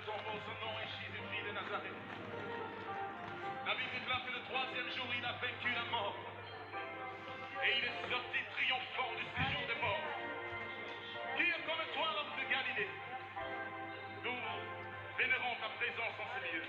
Son nom est Jésus-Christ de Nazareth. La Bible déclare que le troisième jour, il a vaincu la mort. Et il est sorti triomphant du séjour des morts. Qui est comme toi, l'homme de Galilée? Nous vénérons ta présence en ce lieu.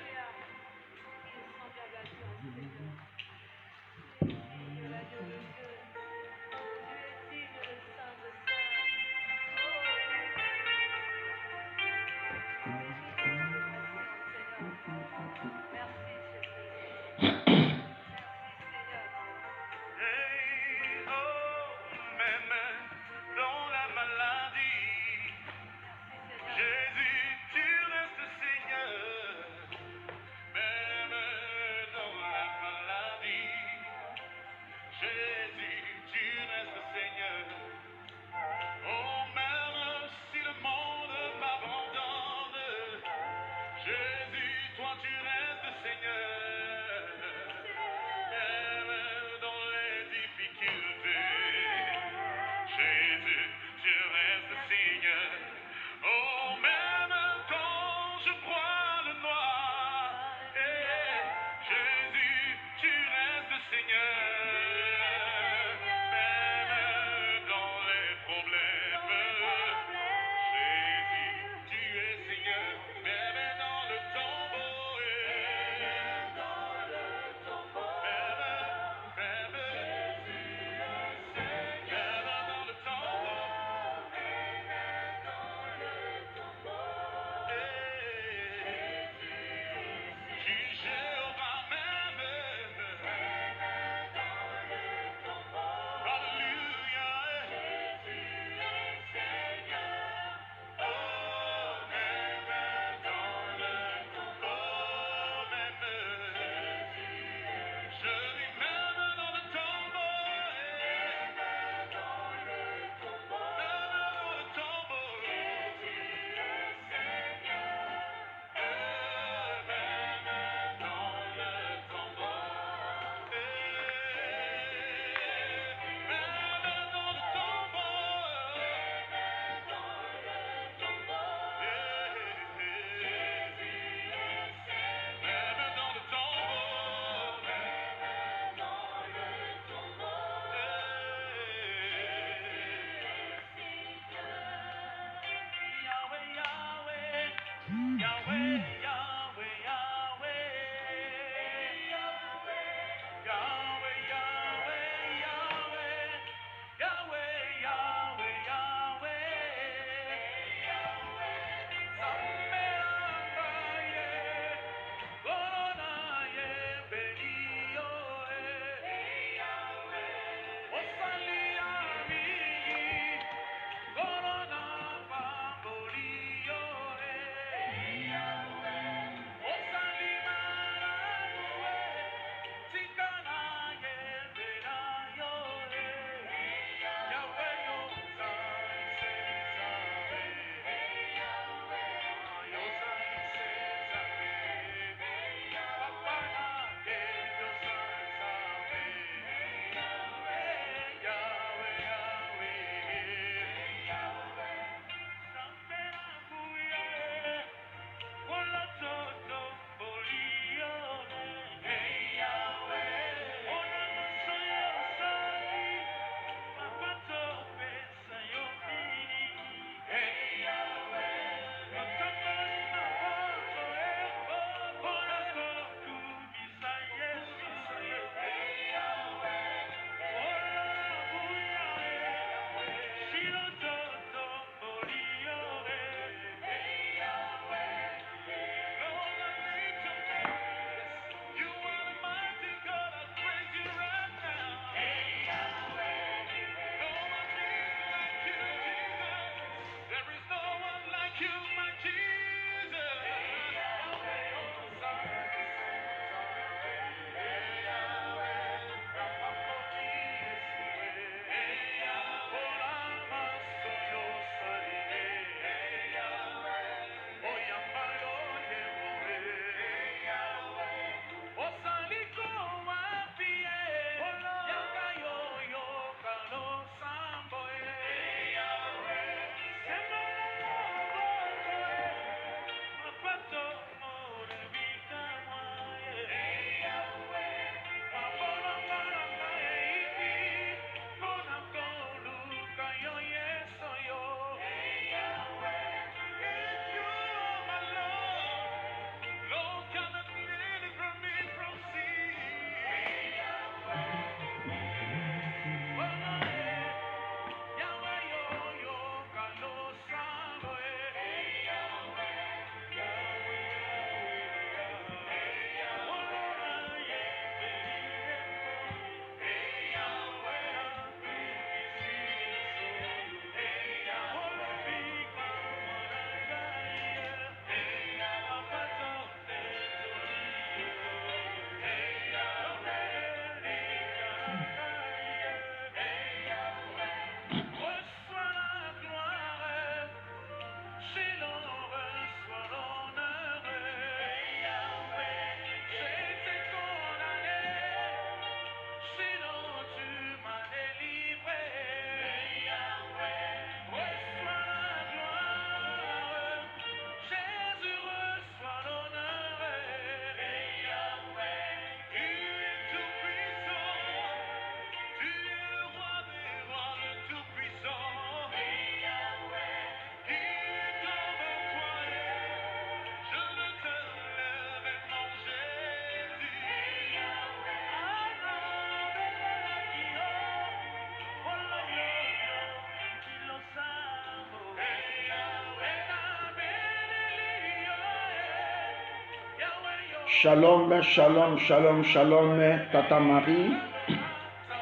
Shalom, shalom, shalom, shalom, Tata Marie.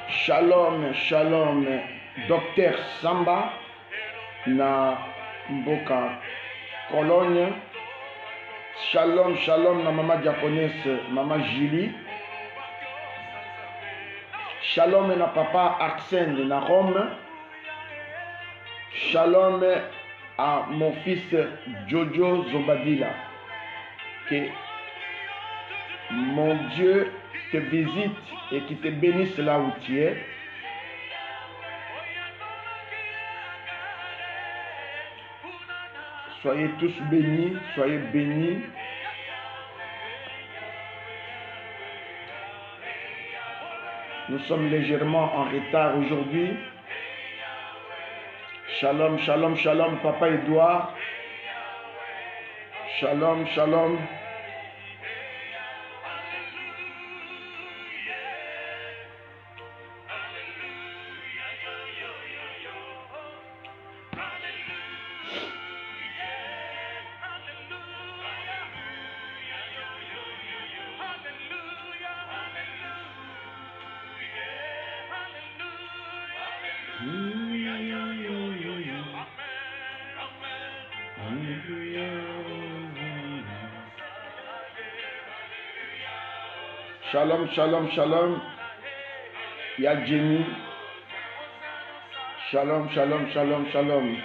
Shalom, shalom, Docteur Samba na Mboka Cologne. Shalom, shalom na Mama japonaise, Mama Julie. Shalom na Papa Arsène na Rome. Shalom à mon fils Jojo Zobadila. Que mon Dieu te visite et qui te bénisse là où tu es. Soyez tous bénis, soyez bénis. Nous sommes légèrement en retard aujourd'hui. Shalom, shalom, shalom, Papa Edouard. Shalom, shalom. Shalom, shalom, shalom. Ya Jenny. Shalom, shalom, shalom, shalom.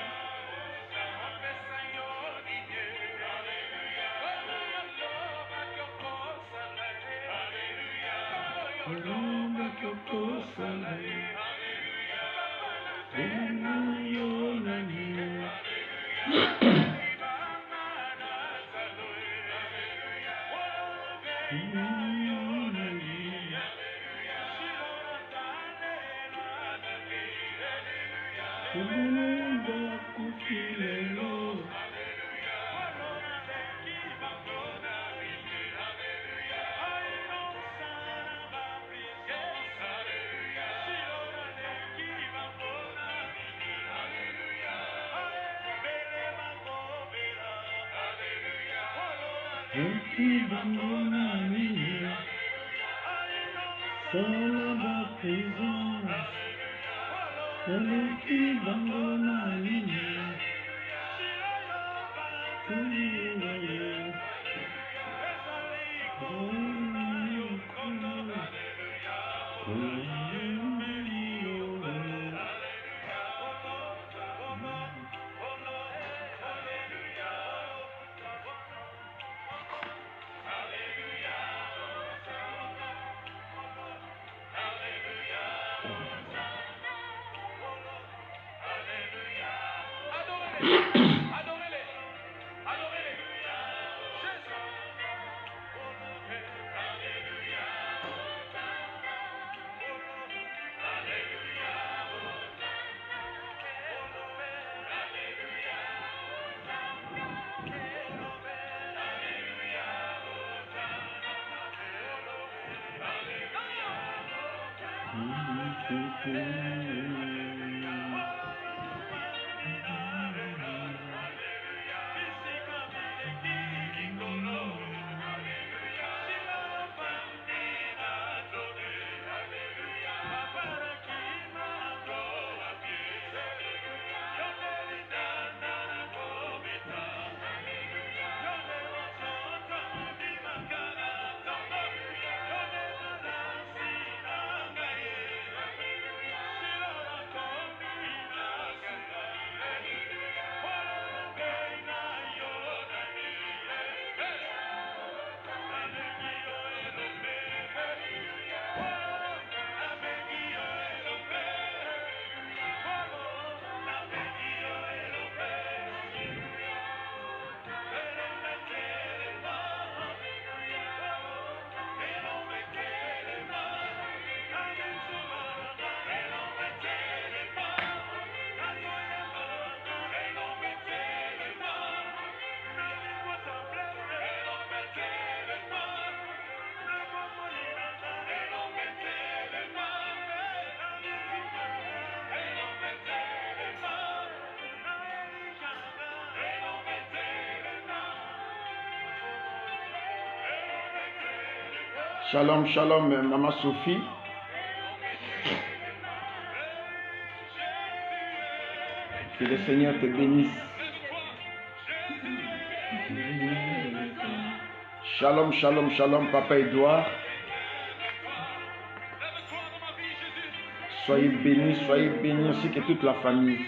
Shalom, shalom, Maman Sophie. Que le Seigneur te bénisse. Shalom, shalom, shalom, Papa Edouard. Soyez bénis ainsi que toute la famille.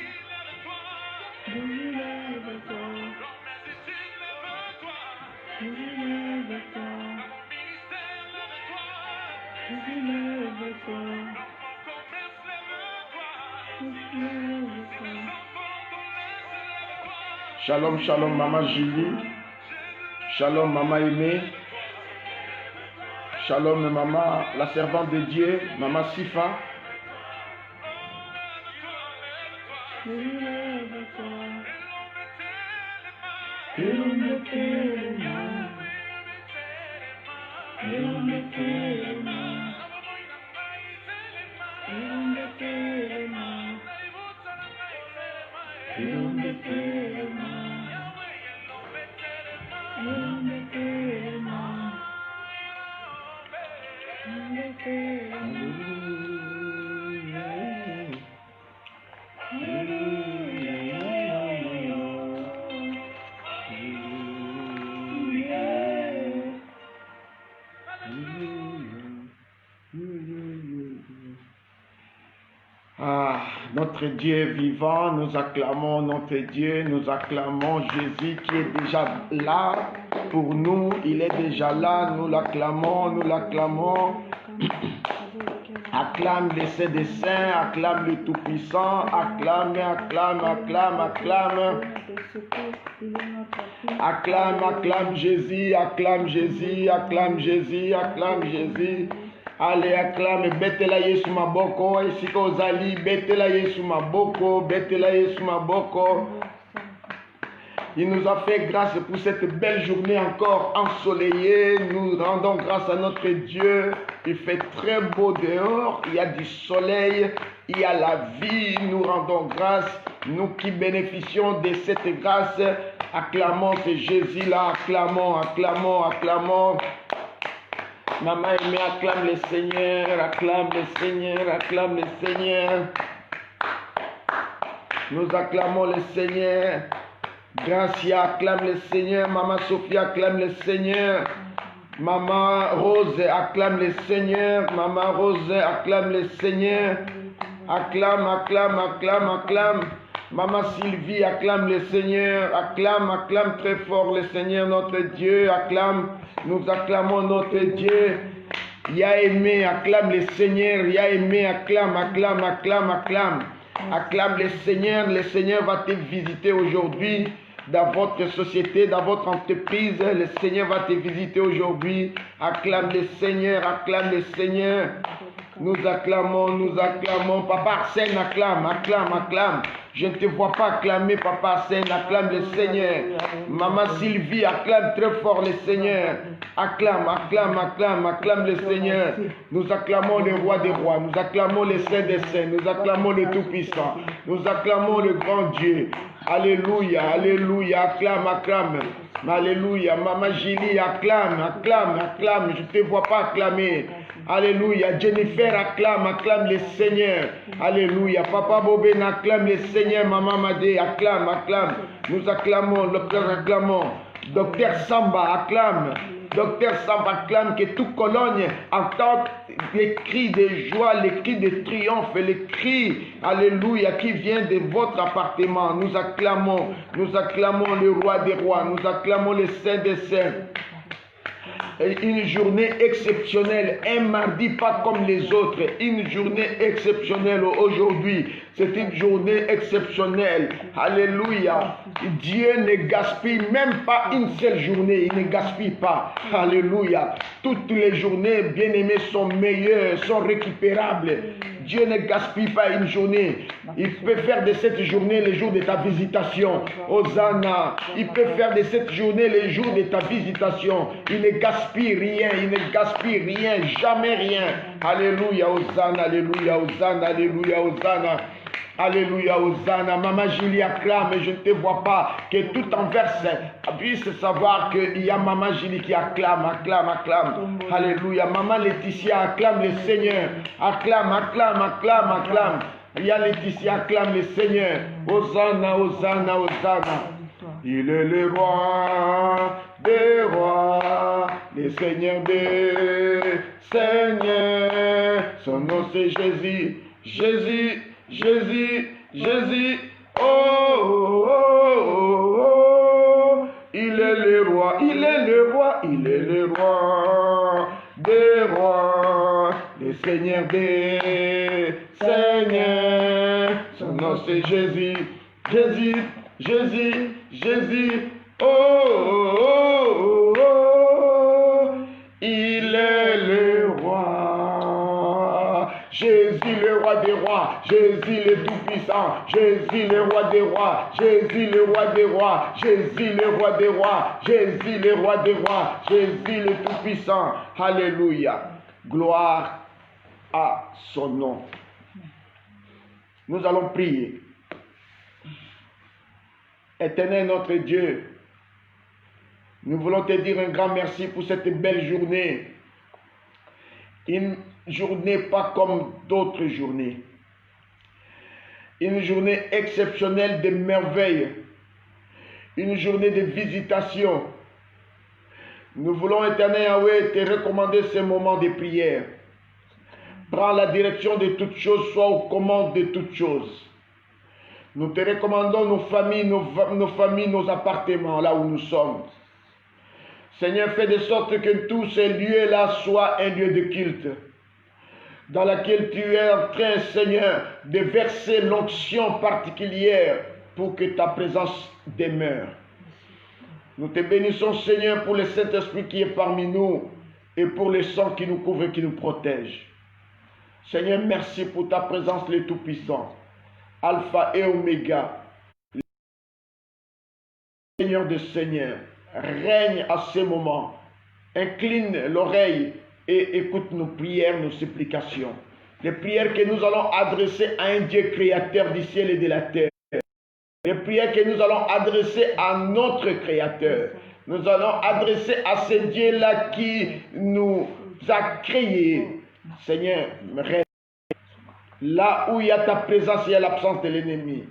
Shalom, shalom, Maman Julie. Shalom, Maman Aimée. Shalom, Maman, la servante de Dieu, Maman Sifa. Notre Dieu est vivant, nous acclamons notre Dieu, nous acclamons Jésus qui est déjà là pour nous, il est déjà là, nous l'acclamons, nous l'acclamons. Acclame les saints des saints, acclame le Tout-Puissant, acclame, acclame, acclame, acclame. Acclame, acclame Jésus, acclame Jésus, acclame Jésus, acclame Jésus. Allez, acclame, betela Yesu maboko, esika ozali, betela Yesu maboko, betela Yesu maboko. Il nous a fait grâce pour cette belle journée encore ensoleillée. Nous rendons grâce à notre Dieu. Il fait très beau dehors, il y a du soleil, il y a la vie. Nous rendons grâce, nous qui bénéficions de cette grâce. Acclamons ce Jésus-là, acclamons, acclamons, acclamons. Maman Aimée, acclame le Seigneur, acclame le Seigneur, acclame le Seigneur. Nous acclamons le Seigneur. Gracia, acclame le Seigneur. Maman Sophie, acclame le Seigneur. Maman Rose, acclame le Seigneur. Maman Rose, acclame le Seigneur. Acclame, acclame, acclame, acclame. Maman Sylvie, acclame le Seigneur. Acclame, acclame très fort le Seigneur, notre Dieu. Acclame. Nous acclamons notre Dieu. Y'a aimé, acclame le Seigneur. Y'a aimé, acclame, acclame, acclame, acclame. Acclame le Seigneur va te visiter aujourd'hui dans votre société, dans votre entreprise. Le Seigneur va te visiter aujourd'hui. Acclame le Seigneur, acclame le Seigneur. Nous acclamons. Papa Arsène, acclame, acclame, acclame. Je ne te vois pas acclamer, Papa Arsène, acclame le Seigneur. Maman Sylvie, acclame très fort le Seigneur. Acclame, acclame, acclame, acclame le Seigneur. Nous acclamons le Roi des Rois, nous acclamons le Saint des Saints, nous acclamons le Tout-Puissant, nous acclamons le grand Dieu. Alléluia, alléluia, acclame, acclame. Alléluia, Maman Julie, acclame, acclame, acclame. Je ne te vois pas acclamer. Alléluia, Jennifer, acclame, acclame le Seigneur. Alléluia, Papa Bobé, acclame le Seigneur. Maman Madé, acclame, acclame. Nous acclamons, docteur, acclamons. Docteur Samba, acclame. Docteur Samba, acclame que toute Cologne entende les cris de joie, les cris de triomphe, les cris, alléluia, qui viennent de votre appartement. Nous acclamons le Roi des Rois, nous acclamons le Saint des Saints. Une journée exceptionnelle, un mardi pas comme les autres, une journée exceptionnelle aujourd'hui. C'est une journée exceptionnelle. Alléluia. Dieu ne gaspille même pas une seule journée. Il ne gaspille pas. Alléluia. Toutes les journées, bien-aimées, sont meilleures, sont récupérables. Dieu ne gaspille pas une journée. Il peut faire de cette journée le jour de ta visitation. Hosanna. Il peut faire de cette journée le jour de ta visitation. Il ne gaspille rien. Il ne gaspille rien. Jamais rien. Alléluia. Hosanna. Alléluia. Hosanna. Alléluia. Hosanna. Alléluia, Hosanna. Maman Julie acclame, je ne te vois pas. Que tout Anvers puisse savoir qu'il y a Maman Julie qui acclame, acclame, acclame. Alléluia. Maman Laetitia acclame le Seigneur. Acclame, acclame, acclame, acclame. Il y a Laetitia acclame le Seigneur. Hosanna, Hosanna, Hosanna. Il est le roi des rois, le Seigneur des seigneurs. Son nom c'est Jésus, Jésus, Jésus, Jésus. Oh, oh, oh, oh. Il est le roi, il est le roi, il est le roi des rois, le Seigneur des seigneurs. Son nom c'est Jésus, Jésus, Jésus, Jésus. Oh, oh, oh, oh. Il est le roi. Jésus le roi des rois, Jésus le tout-puissant, Jésus le roi des rois, Jésus le roi des rois, Jésus le roi des rois, Jésus le roi des rois, Jésus le tout-puissant. Alléluia. Gloire à son nom. Nous allons prier. Éternel notre Dieu, nous voulons te dire un grand merci pour cette belle journée. Une journée pas comme d'autres journées. Une journée exceptionnelle de merveilles. Une journée de visitation. Nous voulons, Éternel Yahweh, te recommander ce moment de prière. Prends la direction de toutes choses, sois aux commandes de toutes choses. Nous te recommandons nos familles, nos appartements, là où nous sommes. Seigneur, fais de sorte que tous ces lieux-là soient un lieu de culte, dans lequel tu es en train, Seigneur, de verser l'onction particulière pour que ta présence demeure. Nous te bénissons, Seigneur, pour le Saint-Esprit qui est parmi nous et pour le sang qui nous couvre et qui nous protège. Seigneur, merci pour ta présence, le Tout-Puissant. Alpha et Oméga, Seigneur des Seigneurs, règne à ce moment. Incline l'oreille et écoute nos prières, nos supplications. Les prières que nous allons adresser à un Dieu créateur du ciel et de la terre. Les prières que nous allons adresser à notre Créateur. Nous allons adresser à ce Dieu-là qui nous a créés. Seigneur, règne. Là où il y a ta présence, il y a l'absence de l'ennemi.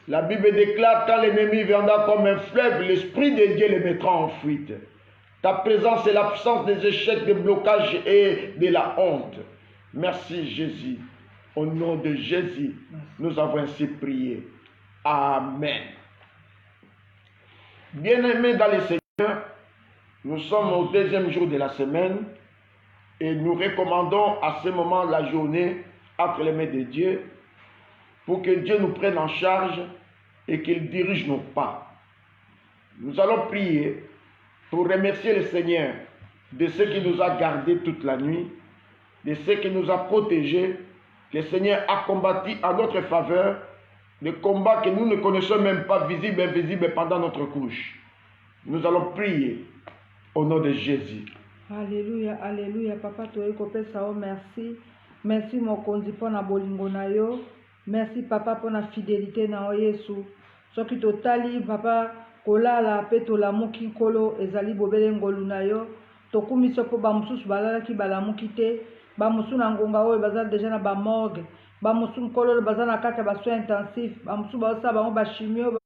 La Bible déclare, quand l'ennemi viendra comme un fleuve, l'Esprit de Dieu le mettra en fuite. Ta présence est l'absence des échecs, des blocages et de la honte. Merci Jésus. Au nom de Jésus, nous avons ainsi prié. Amen. Bien-aimés dans le Seigneur, nous sommes au deuxième jour de la semaine et nous recommandons à ce moment la journée entre les mains de Dieu pour que Dieu nous prenne en charge et qu'il dirige nos pas. Nous allons prier pour remercier le Seigneur de ce qui nous a gardés toute la nuit, de ce qui nous a protégés. Le Seigneur a combattu en notre faveur des combats que nous ne connaissons même pas, visibles et invisibles pendant notre couche. Nous allons prier au nom de Jésus. Alléluia, alléluia. Papa, tu es copé, merci. Merci mon konzi pour na bolingo na yo. Merci papa pour na fidélité na o Yesu. Soki totali papa kolala pe tolamuki kolo ezali bobele ngolu na yo. Tokumi so po ba mususu balala ki balamuki te. Ba musu na ngonga oyo bazala déjà na ba morgue. Ba musu nkolo bazala na kati ba soins intensifs. Ba musu ba sa ba mo ba chimio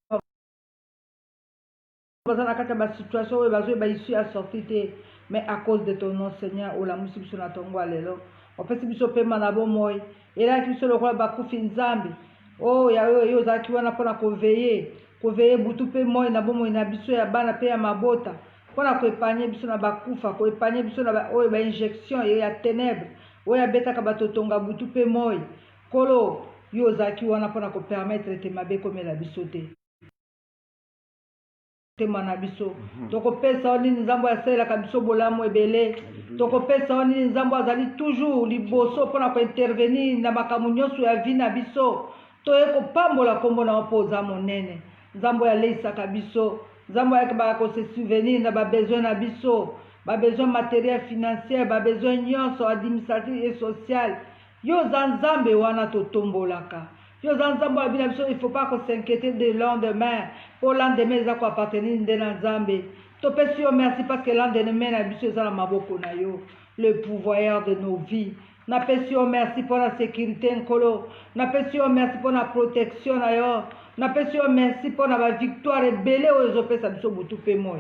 bazala na kati ba situation oyo bazo ba issue à sortir te. Mais à cause de ton nom Seigneur, o la musu biso na tongo alelo. En fait, si vous avez un bon moyen, et là, qui se le roi Bakoufi Nzambi, oh, il y a eu des gens qui ont veillé, boutou pe moi, na bon moyen, na biso ya bana pe ya mabota, pour na épargner biso na bakoufa, pour épargner biso na oh, ba injection, il y a ténèbres, oh, ya beta kabato tonga boutou pe moi, kolo, yo zaki wana pour na permettre te mabe comme la bisoté. Temana biso toko pesa oni nzambo ya sela ka biso bolamu ebele toko pesa oni nzambo azali toujours liboso pona ko intervenir na makamu nyonso ya vie na biso to eko pambola kombo na opoza monene nzambo ya leisa ka biso nzambo ya ba ko se souvenir na ba besoin na biso ba besoin matériel financier ba besoin nyonso administratif et social yo za nzambe wana to tombolaka Yo zanzambo abina biso, il faut pas qu'on s'inquiète de lendemain. Pour lendemain, ils ont appartenu de Nzambe. Topesi yo merci parce que lendemain, na biso za na maboko na yo, le pouvoir de nos vies. Napesi yo merci pour la sécurité nkolo. Napesi yo merci pour la protection na yo. Napesi yo merci pour la victoire ebele oyo ezopesa biso butu pe moi.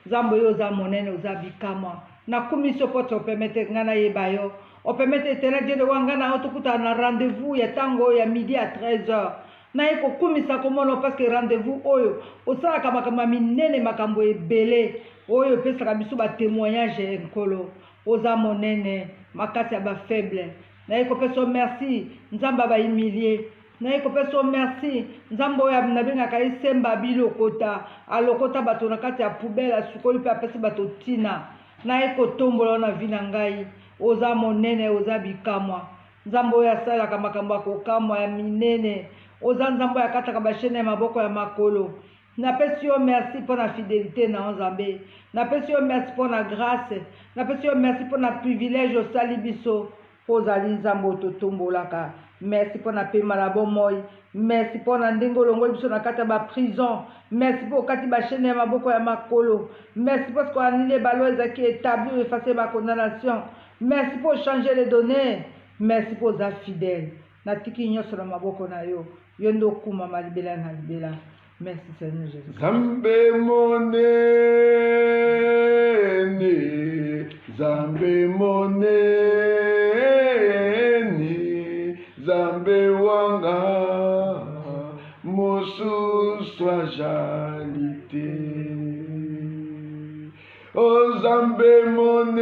Nzambe yo za monene oza bikamwa. Nakumi so poto permettre ngana yeba yo. On permet éternel Dieu de wangana otokuta na rendez-vous ya tango ya midi à 13h. Na eko kumisa komono parce que rendez-vous oyo osala kama minene makambo ebele oyo pesa biso ba témoignage nkolo oza monene makasi ya ba faible. Na eko peso merci nzamba ba humilier. Na eko peso merci nzambo ya nabengaka isemba bilokota alokota bato na kati ya poubelle asukoli pe apesi bato tina. Na eko tombola na vi na ngai oza monene oza bikamwa nzambo ya sala kama kokamwa ya minene oza nzambo ya kataka bashene ya maboko ya makolo. Napesi yo merci pour la fidélité na Nzambe. Napesi yo merci pour la grâce. Napesi yo merci pour la privilège osali biso ozali nzambo totombolaka. Merci pour la pema la bomoi. Merci pour la ndingo longo biso na kata ba prison. Merci pour kati ba chaîne ya maboko ya makolo. Merci parce qu'on a annulé balo ezaki établi effacer ma condamnation. Merci pour changer les données. Merci pour za fidèle. Natiki nyoso na maboko na yo. Yondo kuma malibela na libela. Merci Seigneur Jésus. Zambe monene, Zambe monene, Zambe wanga, mosu soit jalite. Oh Zambe monene,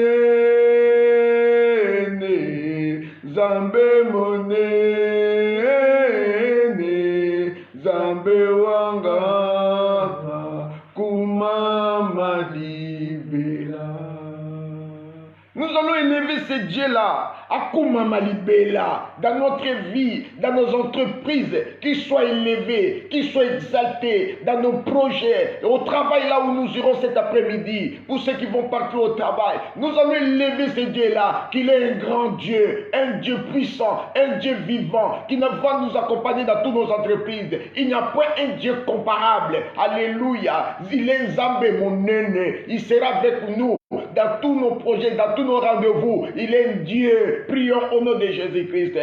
Zambe monene, Zambe wanga, kumama libela. Nous allons élever ce Dieu-là, Akuma Malibela, dans notre vie, dans nos entreprises, qu'il soit élevé, qu'il soit exalté, dans nos projets, au travail là où nous irons cet après-midi, pour ceux qui vont partir au travail. Nous allons élever ce Dieu-là, qu'il est un grand Dieu, un Dieu puissant, un Dieu vivant, qui va nous accompagner dans toutes nos entreprises. Il n'y a point un Dieu comparable. Alléluia. Il est Nzambe mon aîné. Il sera avec nous dans tous nos projets, dans tous nos rendez-vous. Il est un Dieu. Prions au nom de Jésus-Christ.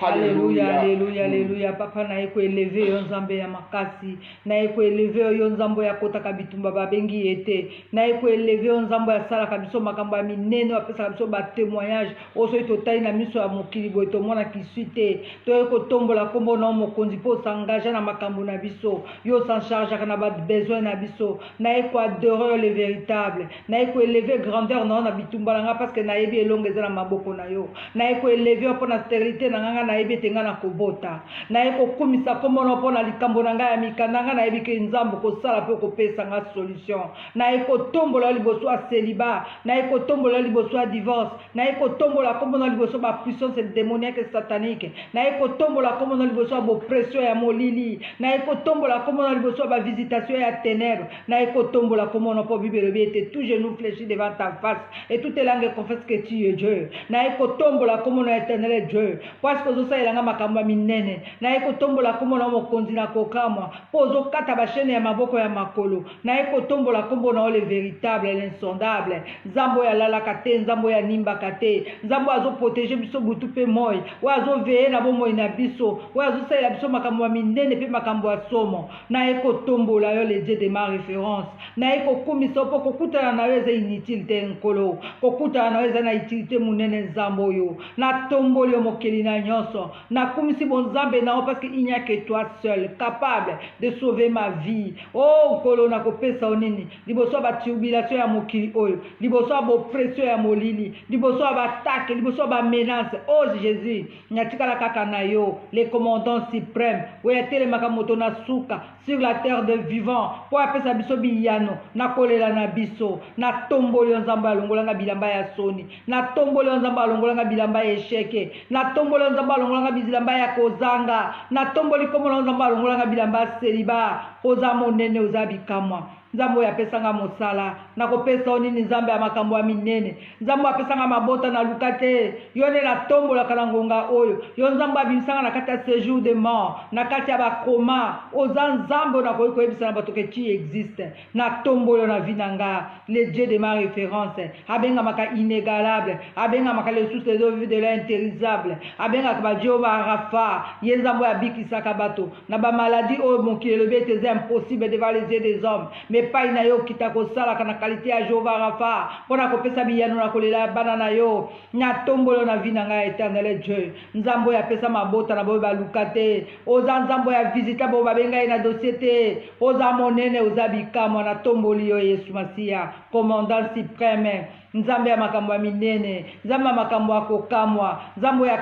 Alléluia, alléluia, alléluia. Papa na eko élevé yo nzambe ya makasi. Na eko élevé yo nzambo ya kota kabitumba babengi ete. Na eko élevé yo nzambo ya sala kabiso makambo ya minene apesa kabiso ba témoignage. Oso itotai na miso ya mokili boye tomona kisute. To eko tombola kombo na mokonzi po s'engager na makambo na biso. Yo s'en charge na ba besoin na biso. Na eko adorer le véritable. Na eko élevé grandeur na bitumba nga parce que na yebi elonge za na maboko na yo. Na eko élevé pour la stérilité na nga na yebi tenga na kobota. Na eko kumisa kombo na pona likambo na nga ya mikanda nga na yebi ke nzambo ko sala pe ko pesa nga solution. Na eko tombola liboso a célibat. Na eko tombola liboso a divorce. Na eko tombola kombo na liboso ba puissance démoniaque et satanique. Na eko tombola kombo na liboso ba pression ya molili. Na eko tombola kombo na liboso ba visitation ya ténèbres. Na eko tombola kombo na po Bible biete tout genou fléchi devant ta face et toutes les langues confessent que tu es Dieu. Na eko tombola komo na éternel Dieu parce que zosa elanga makambo minene na eko tombola komo na mokonzi na kokamwa pozo kata ba chaîne ya maboko ya makolo na eko tombola kombo na le véritable l'insondable nzambo ya lala kate nzambo ya nimba kate nzambo azo protéger biso butu pe moy wa azo veiller na bo moy na biso wa azo sa biso makambo minene pe makambo ya somo na eko tombola yo le Dieu de ma référence na eko kumisa po kokutana na weze inutile nkolo kokutana na weze na utilité munene nzambo yo na tomboli mokeli na nyonso na kumisi bon nzambe na parce que il n'y a que toi seul capable de sauver ma vie. Oh nkolo na kopesa onini liboso ba tribulation ya mokili oyo liboso ba pression ya molili liboso ba attaque liboso ba menace. Oh Jésus nyatikala kaka na yo le commandant suprême oya telemaka moto na suka sur la terre de vivant po apesa biso biyano na kolela na biso na tomboli nzambe alongolanga bilamba ya soni na tomboli nzambe alongolanga bilamba ya échec na tomboli nzambe alongolanga bilamba ya kozanga na tomboli komo nzambe alongolanga bilamba ya célibat oza monene oza bikamwa nzambe oyo apesanga mosala nakopesa yo nini nzambe ya makambo ya minene nzambe oyo apesanga mabota naluka te yo nde natombolaka na ngonga oyo yo nzambe abimisanga na kati ya séjour de mort na kati ya bakoma oza nzambe oyo nakoki koyebisa na bato ke tu existe natombolo na vi na nga le dieu de ma référence abengamaka inégalable abengamaka le source des eaux vives de l'intérisable abengaka bajehova rafa ye nzambe oyo abikisaka bato na bamaladi oyo mokili elobi ete eza impossible devant les yeux des hommes mais epai na yo okita kosalaka na kalite ya jehova rafa mpo na kopesa biyano na kolela ya bana na yo natombolo na vi na ngai éternel dieu nzambe oyo apesa mabota na boyo baluka te oza nzambe oyo avisita boyo babenga ye na dossier te oza monene oza bikamwa natomboli yo yesu masiya commandant suprême nzambe ya makambo ya minene nzambe ya makambo akokamwa nzambe oyo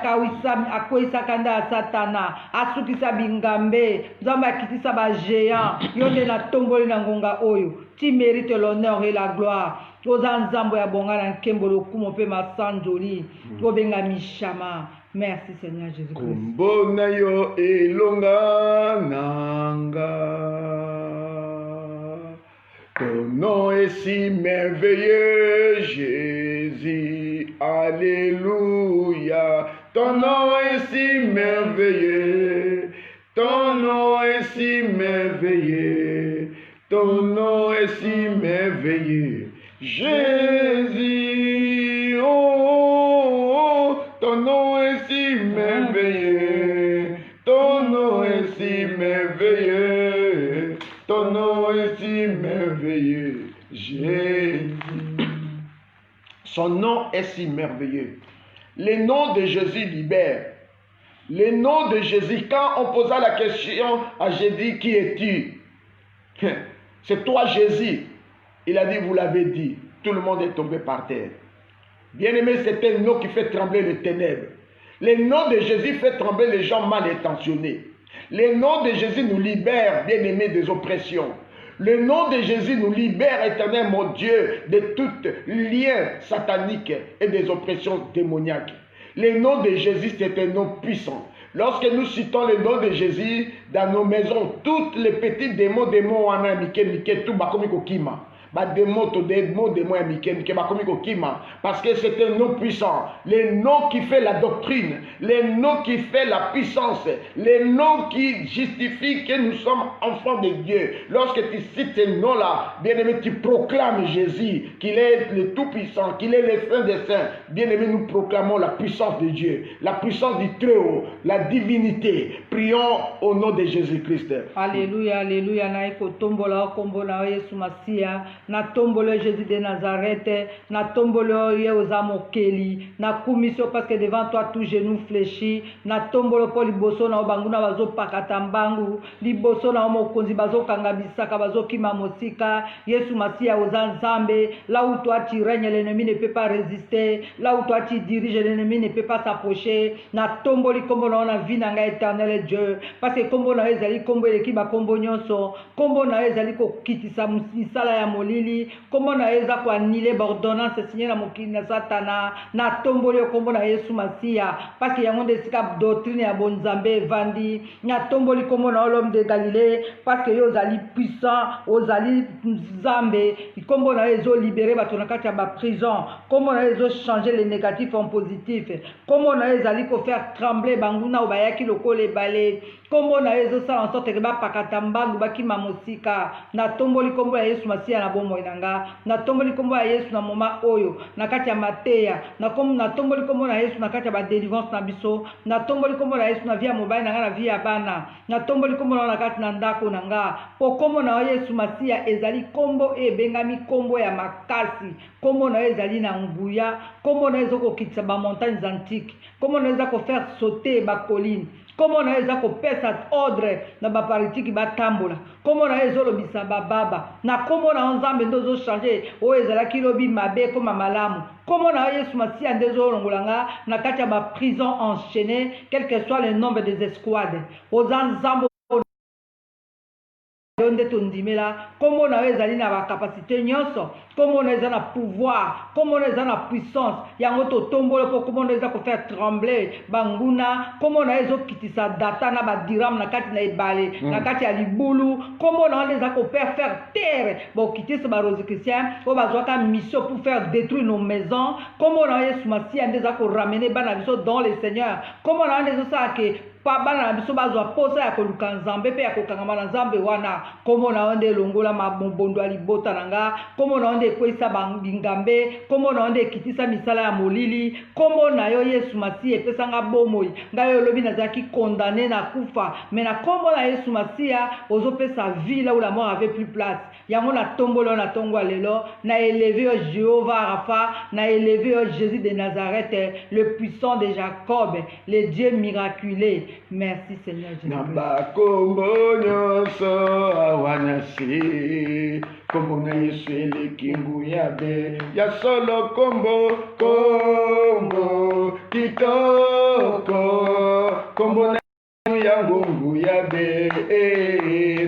akweyisaka nda ya satana asukisa bingambe nzambe akitisa bagéant yo nde natomboli na ngonga oyo tu mérite l'honneur et la gloire oza nzambe ya bonga na nkembo lokumu mpe masanjoli obenga mishama. Merci Seigneur Jésus-Christ. Kombo na yo elonga nanga. Ton nom est si merveilleux, Jésus. Alléluia. Ton nom est si merveilleux. Ton nom est si merveilleux. Ton nom est si merveilleux. Jésus. Oh, ton nom est si merveilleux. Ton nom est si merveilleux. Ton nom est si merveilleux, Jésus. Son nom est si merveilleux. Le nom de Jésus libère. Le nom de Jésus, quand on posa la question à Jésus, qui es-tu? C'est toi Jésus. Il a dit, vous l'avez dit. Tout le monde est tombé par terre. Bien-aimé, c'est un nom qui fait trembler les ténèbres. Le nom de Jésus fait trembler les gens mal intentionnés. Le nom de Jésus nous libère, bien-aimés, des oppressions. Le nom de Jésus nous libère, éternel mon Dieu, de tout lien satanique et des oppressions démoniaques. Le nom de Jésus, c'est un nom puissant. Lorsque nous citons le nom de Jésus dans nos maisons, tous les petits démons en Miké, tout bakomiko kima. Parce que c'est un nom puissant, le nom qui fait la doctrine, le nom qui fait la puissance, le nom qui justifie que nous sommes enfants de Dieu. Lorsque tu cites ce nom-là, bien-aimé, tu proclames Jésus, qu'il est le Tout-Puissant, qu'il est le Saint des Saints. Bien-aimé, nous proclamons la puissance de Dieu, la puissance du Très-Haut, la divinité. Prions au nom de Jésus-Christ. Alléluia, alléluia. Naiko tombola kombola Yesu Masia. Na tombolo Jésus de Nazareth, na tombolo Yehoza Mokeli, na kumiso parce que devant toi tout genou fléchi, na tombolo po liboso na obanguna bazo pakata mbangu, liboso na omokonzi bazo kanga bisaka bazo kima mosika, Yesu Masia oza nzambe, là où toi tu règnes l'ennemi ne peut pas résister, là où toi tu diriges l'ennemi ne peut pas s'approcher, na tomboli kombo na vie na nga éternel Dieu, parce que kombo na ezali kombo eleki ba kombo nyonso, kombo na ezali ko kitisa misala ya molili, kombo na eza ko annuler ordonnance signé na mokili na satana, na tomboli kombo na Yesu Masia, parce que yango desika doctrine ya bonzambe vandi, na tomboli kombo na l'homme de Galilée, parce que yo zali puissant, ozali nzambe, kombo na ezo libérer bato na kati ya ba prison, kombo na ezo changer les négatifs en positif, kombo na ezali ko faire trembler banguna obayaki lokole balé, kombo na ezo sala en sorte que ba pakata mbangu bakima mosika, na tomboli kombo ya Yesu Masia na bomo inanga, na tomboli kombo ya Yesu na moma oyo na kati ya mateya, na tomboli kombo na Yesu na kati ya ba délivrance na biso, na tomboli kombo na Yesu na via mobile na nga na via bana, na tomboli kombo na kati na ndako na nga, po kombo na Yesu Masia ezali kombo ebengami kombo ya makasi, kombo na ezali na nguya, kombo na ezoko kitsa ba montagnes antiques, kombo na ezako faire sauter ba colline, kombo na eza kopesa ordre na baparitiki batambola, kombo na ezolobisa bababa, na kombo na nzambe ndozo changer o ezalaki lobi mabe koma malamu, kombo na Yesu Masia ndezo longolanga na kati ya ba prison enchaînée, quel que soit le nombre des escouades, oza nzambo yo nde tondimela kombo na yo ezali na bakapasité nyonso kombo na yo eza na pouvoir kombo na yo eza na puissance yango totombole mpo kombo na yo eza kofaire trembler banguna kombo na yo ezokitisa data na badirame na kati na ebale na kati ya libulu kombo na yo nde eza kofaire terre bokitisa barosicritien oyo bazwaka mission pour faire détruire nos maisons kombo na yo yesu masiya nde eza koramene bana biso dans le seigneur kombo na yo nde ezosala ke pa bana na biso bazwa posa ya koluka nzambe mpe ya kokangama na nzambe wana kombo na yo nde elongola mobondo ya libota na nga kombo na yo nde ekweyisa bingambe kombo na yo nde ekitisa misala ya molili kombo na yo yesu masiya epesanga bomoi ngai oyo olobi nazalaki kondane na kufa me na kombo na yesu masiya ozopesa vie là où la mort avait plus place yango na tombolo na tongo lelo na élevé yo Jéhovah Rapha na élevé yo Jésus de Nazareth le puissant de Jacob le Dieu miraculé. Merci Seigneur Jésus. Nabakombo nyonso awanasi kombo na Yesu elekingu yabe ya solo kombo kitoko kombo na ya ngungu yabe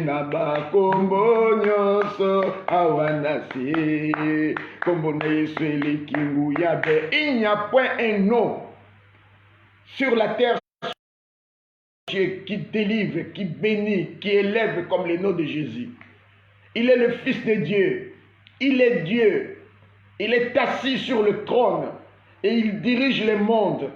nabakombo nyonso awanasi kombo na Yesu elekingu yabe. Il n'y a point un nom sur la terre qui délivre, qui bénit, qui élève comme le nom de Jésus. Il est le Fils de Dieu. Il est Dieu. Il est assis sur le trône et il dirige le monde.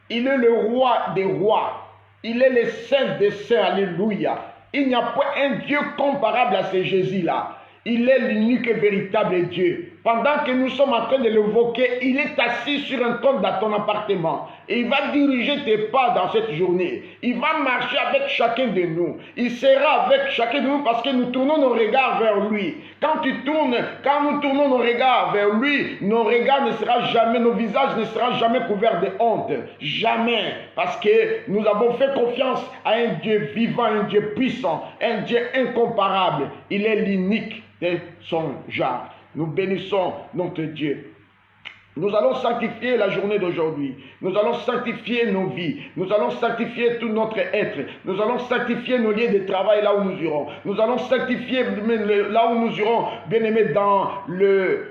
Il est le roi des rois. Il est le saint des saints. Alléluia. Il n'y a pas un Dieu comparable à ce Jésus-là. Il est l'unique et véritable Dieu. Pendant que nous sommes en train de l'évoquer, il est assis sur un trône dans ton appartement. Et il va diriger tes pas dans cette journée. Il va marcher avec chacun de nous. Il sera avec chacun de nous parce que nous tournons nos regards vers lui. Quand nous tournons nos regards vers lui, nos regards ne seront jamais, nos visages ne seront jamais couverts de honte. Jamais. Parce que nous avons fait confiance à un Dieu vivant, un Dieu puissant, un Dieu incomparable. Il est l'unique de son genre. Nous bénissons notre Dieu. Nous allons sanctifier la journée d'aujourd'hui. Nous allons sanctifier nos vies. Nous allons sanctifier tout notre être. Nous allons sanctifier nos lieux de travail là où nous irons. Nous allons sanctifier là où nous irons, bien aimés, dans le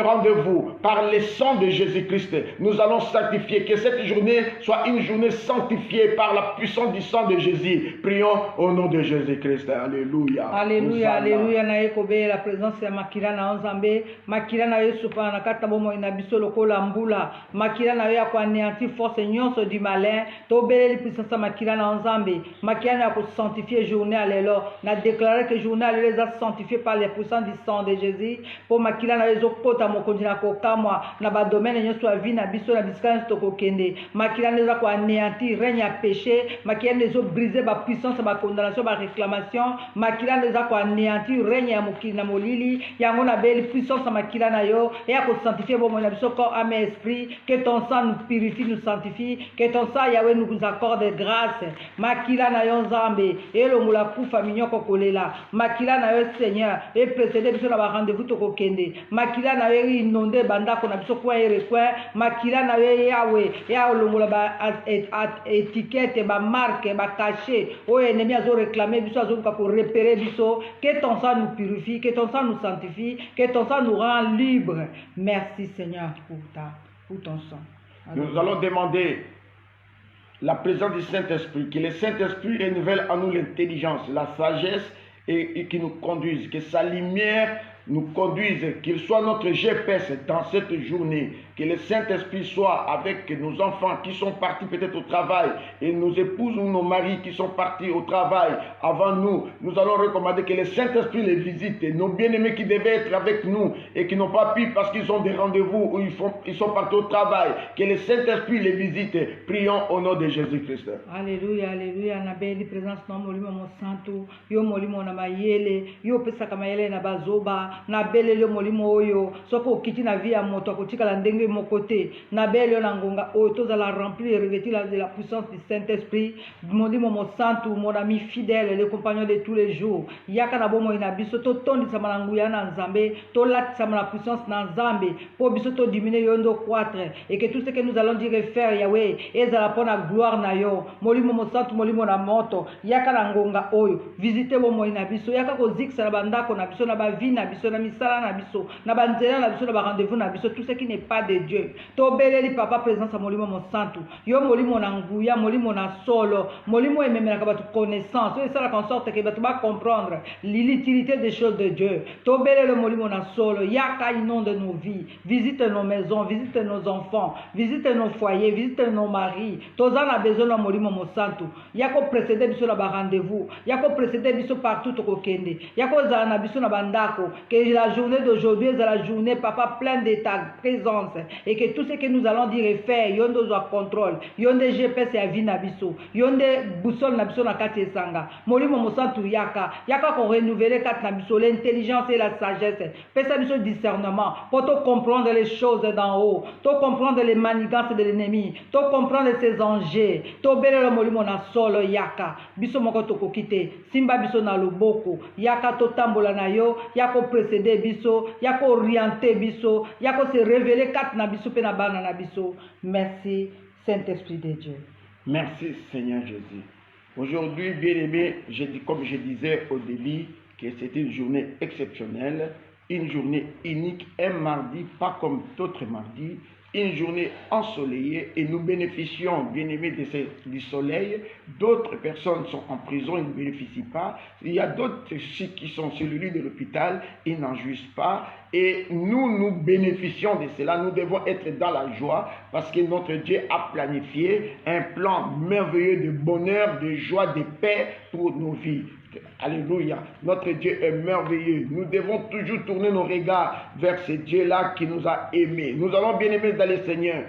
rendez-vous. Par le sang de Jésus-Christ, nous allons sanctifier. Que cette journée soit une journée sanctifiée par la puissance du sang de Jésus. Prions au nom de Jésus-Christ. Alléluia. Alléluia, alléluia. Naïkobe, la présence de Makila na Onzambe. Makila na Yesupa na Katabomo na biso lokola mbula. Makila na ya kwa anéanti force nyonso du malin. Tobele puissance Makila na Onzambe. Makila na ko sanctifier journée à l'élo. Na déclarer que journée à l'élo est sanctifiée par les puissants du sang de Jésus. Pour Makila na yezo kota mokonzi na kokamwa na ba domaine nyonso ya vie na biso na bisika nyonso tokokende. Makila na ko anéanti règne à péché. Makila na zo briser ba puissance ba condamnation ba réclamation. Makila na ko anéanti règne ya mokili na molili. Yango na belle puissance Makila na yo et à ko sanctifier bon mon corps, âme et esprit, que ton sang nous purifie, nous sanctifie, que ton sang Yahweh nous accorde grâce. Makila na yo Nzambe, et le moula kufa mignon kokolela. Makila na yo Seigneur, et précédé biso na ba rendez-vous tokokende. Makila na yo inondé banda kona biso kwa erekwa. Makila na yo Yahweh, et à le moula ba étiquette, ba marque, ba cachet. O ennemi azo réclamer biso azo pour repérer biso. Que ton sang nous purifie, que ton sang nous sanctifie, que ton sang nous rend libres. Merci Seigneur pour ton sang. Nous allons demander la présence du Saint-Esprit, que le Saint-Esprit renouvelle en nous l'intelligence, la sagesse et qui nous conduise, que sa lumière nous conduise, qu'il soit notre GPS dans cette journée, que le Saint-Esprit soit avec nos enfants qui sont partis peut-être au travail et nos épouses ou nos maris qui sont partis au travail avant nous. Nous allons recommander que le Saint-Esprit les visite, nos bien-aimés qui devaient être avec nous et qui n'ont pas pu parce qu'ils ont des rendez-vous ou ils sont partis au travail, que le Saint-Esprit les visite. Prions au nom de Jésus-Christ. Alléluia, alléluia. Na belle présence na molimo mo santo, yo molimo na mayele, yo pesa kama yele na bazoba, na belle le molimo oyo, soko kiti na via moto kotika la ndenge mon côté. Nabel Nangonga, oh, tous à la remplir et revêtir de la puissance du Saint-Esprit. Mon dit mon santo, mon ami fidèle, le compagnon de tous les jours. Yaka na bomo inabiso, to tondi sa mananguya na nzambe, to lati sa la puissance na nzambe, pour biso to diminuer yondo croître, et que tout ce que nous allons dire et faire, Yahweh, et za la pona gloire na yo. Molimo mon santo, molimo na moto, yaka na ngonga oyo, visitez bomo inabiso, yaka ko zik sa la bandako na biso, na ba vie na biso, na misala na biso, na banzela na biso, na ba rendez-vous na biso, tout ce qui n'est pas de Dieu. To beleli papa présence à molimo mon santo, yo molimo na nguya, molimo na solo, molimo ememela ka batu connaissance, et ça la en sorte que batu ba comprendre l'utilité des choses de Dieu. To beleli molimo na solo, yaka inonde nos vies, visite nos maisons, visite nos enfants, visite nos foyers, visite nos maris. Toza na besoin na molimo mon santo, yako précéder biso na ba rendez-vous, yako précéder biso partout to kokende, yako za na biso na bandako, que la journée d'aujourd'hui est la journée papa pleine de ta présence et que tout ce que nous allons dire et faire yondo zo contrôle, yonde GPS ya vie na biso, yonde boussole na biso na kati esanga. Molimo mo santu yaka ko renouveler kati na biso l'intelligence et la sagesse. Pesa biso discernement pour te comprendre les choses d'en haut, to comprendre les manigances de l'ennemi, to comprendre ses enjeux, to belelo molimo na solo yaka. Biso moko to kokite, simba biso na loboko, yaka to tambola na yo, yako précéder biso, yako orienter biso, yako se révéler kati na biso pe na bana na biso. Merci Saint-Esprit de Dieu. Merci Seigneur Jésus. Aujourd'hui, bien-aimé, comme je disais au début, que c'était une journée exceptionnelle, une journée unique, un mardi, pas comme d'autres mardis, une journée ensoleillée et nous bénéficions, bien-aimés, du soleil. D'autres personnes sont en prison, ils ne bénéficient pas. Il y a d'autres qui sont sur le lit de l'hôpital, ils n'en jouissent pas. Et nous bénéficions de cela. Nous devons être dans la joie parce que notre Dieu a planifié un plan merveilleux de bonheur, de joie, de paix pour nos vies. Alléluia. Notre Dieu est merveilleux. Nous devons toujours tourner nos regards vers ce Dieu-là qui nous a aimés. Nous allons bien aimer dans le Seigneur,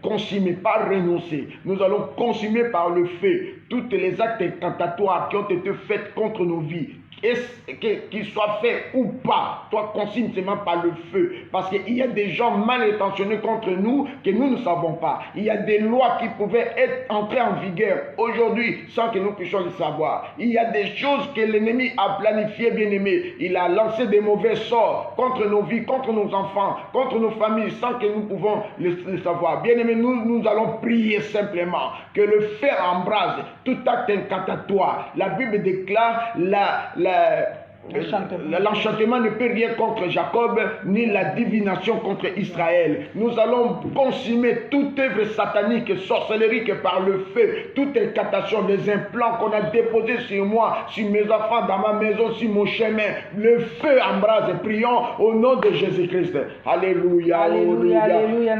consumer, pas renoncer. Nous allons consumer par le feu tous les actes incantatoires qui ont été faits contre nos vies. Qu'ils soient faits ou pas, toi consigne seulement par le feu. Parce qu'il y a des gens mal intentionnés contre nous que nous ne savons pas. Il y a des lois qui pouvaient être entrées en vigueur aujourd'hui sans que nous puissions le savoir. Il y a des choses que l'ennemi a planifiées, bien aimé. Il a lancé des mauvais sorts contre nos vies, contre nos enfants, contre nos familles sans que nous pouvons le savoir. Bien aimé, nous allons prier simplement que le feu embrase tout acte incantatoire. La Bible déclare l'enchantement ne peut rien contre Jacob, ni la divination contre Israël. Nous allons consumer toute œuvre satanique, sorcellerie que par le feu, toute incantation, des implants qu'on a déposés sur moi, sur mes enfants, dans ma maison, sur mon chemin. Le feu embrase. Prions au nom de Jésus-Christ. Alléluia. Alléluia, alléluia.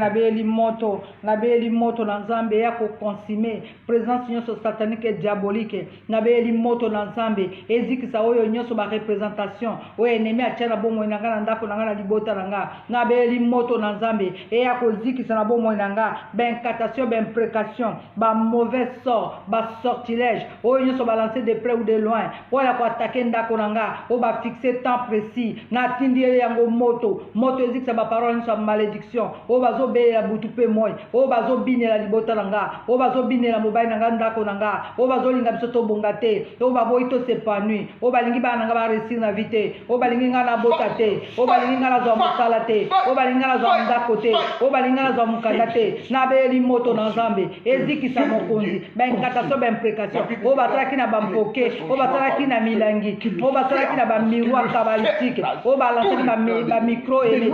Nabeli moto na nzambe yako consumer présence nyonso satanique et diabolique. Nabeli moto na nzambe ezikisa oyo nyonso ba représentation oyo ennemi atia na bomoi na nga na ndako na nga na libota na nga. Nabeli moto na nzambe eya kozikisa na bomoi na nga b'incantation, b'imprécation, ba mauvais sort, ba sortilège oyo nyonso balancer de près ou de loin pour la attaquer ndako na nga o ba fixer temps précis na tindi yango moto ezikisa ba parole nyonso malédiction o bazo belela butu pe moi o bazo binela libota na nga o bazo binela mobali na nga ndako na nga o bazo linga biso to bonga te o baboyi to s'épanouir o balingi bana nga ba réussir na vite o balingi nga na bota te o balingi nga na zo mosala te o balingi nga na zo ndako te o balingi nga na zo mukanda te na beli moto na nzambe ezikisa mokonzi b'incantation b'imprécation o basalaki na bampoke o basalaki na milangi o basalaki na bamiroir cabalistique o balansaki ba micro émetteur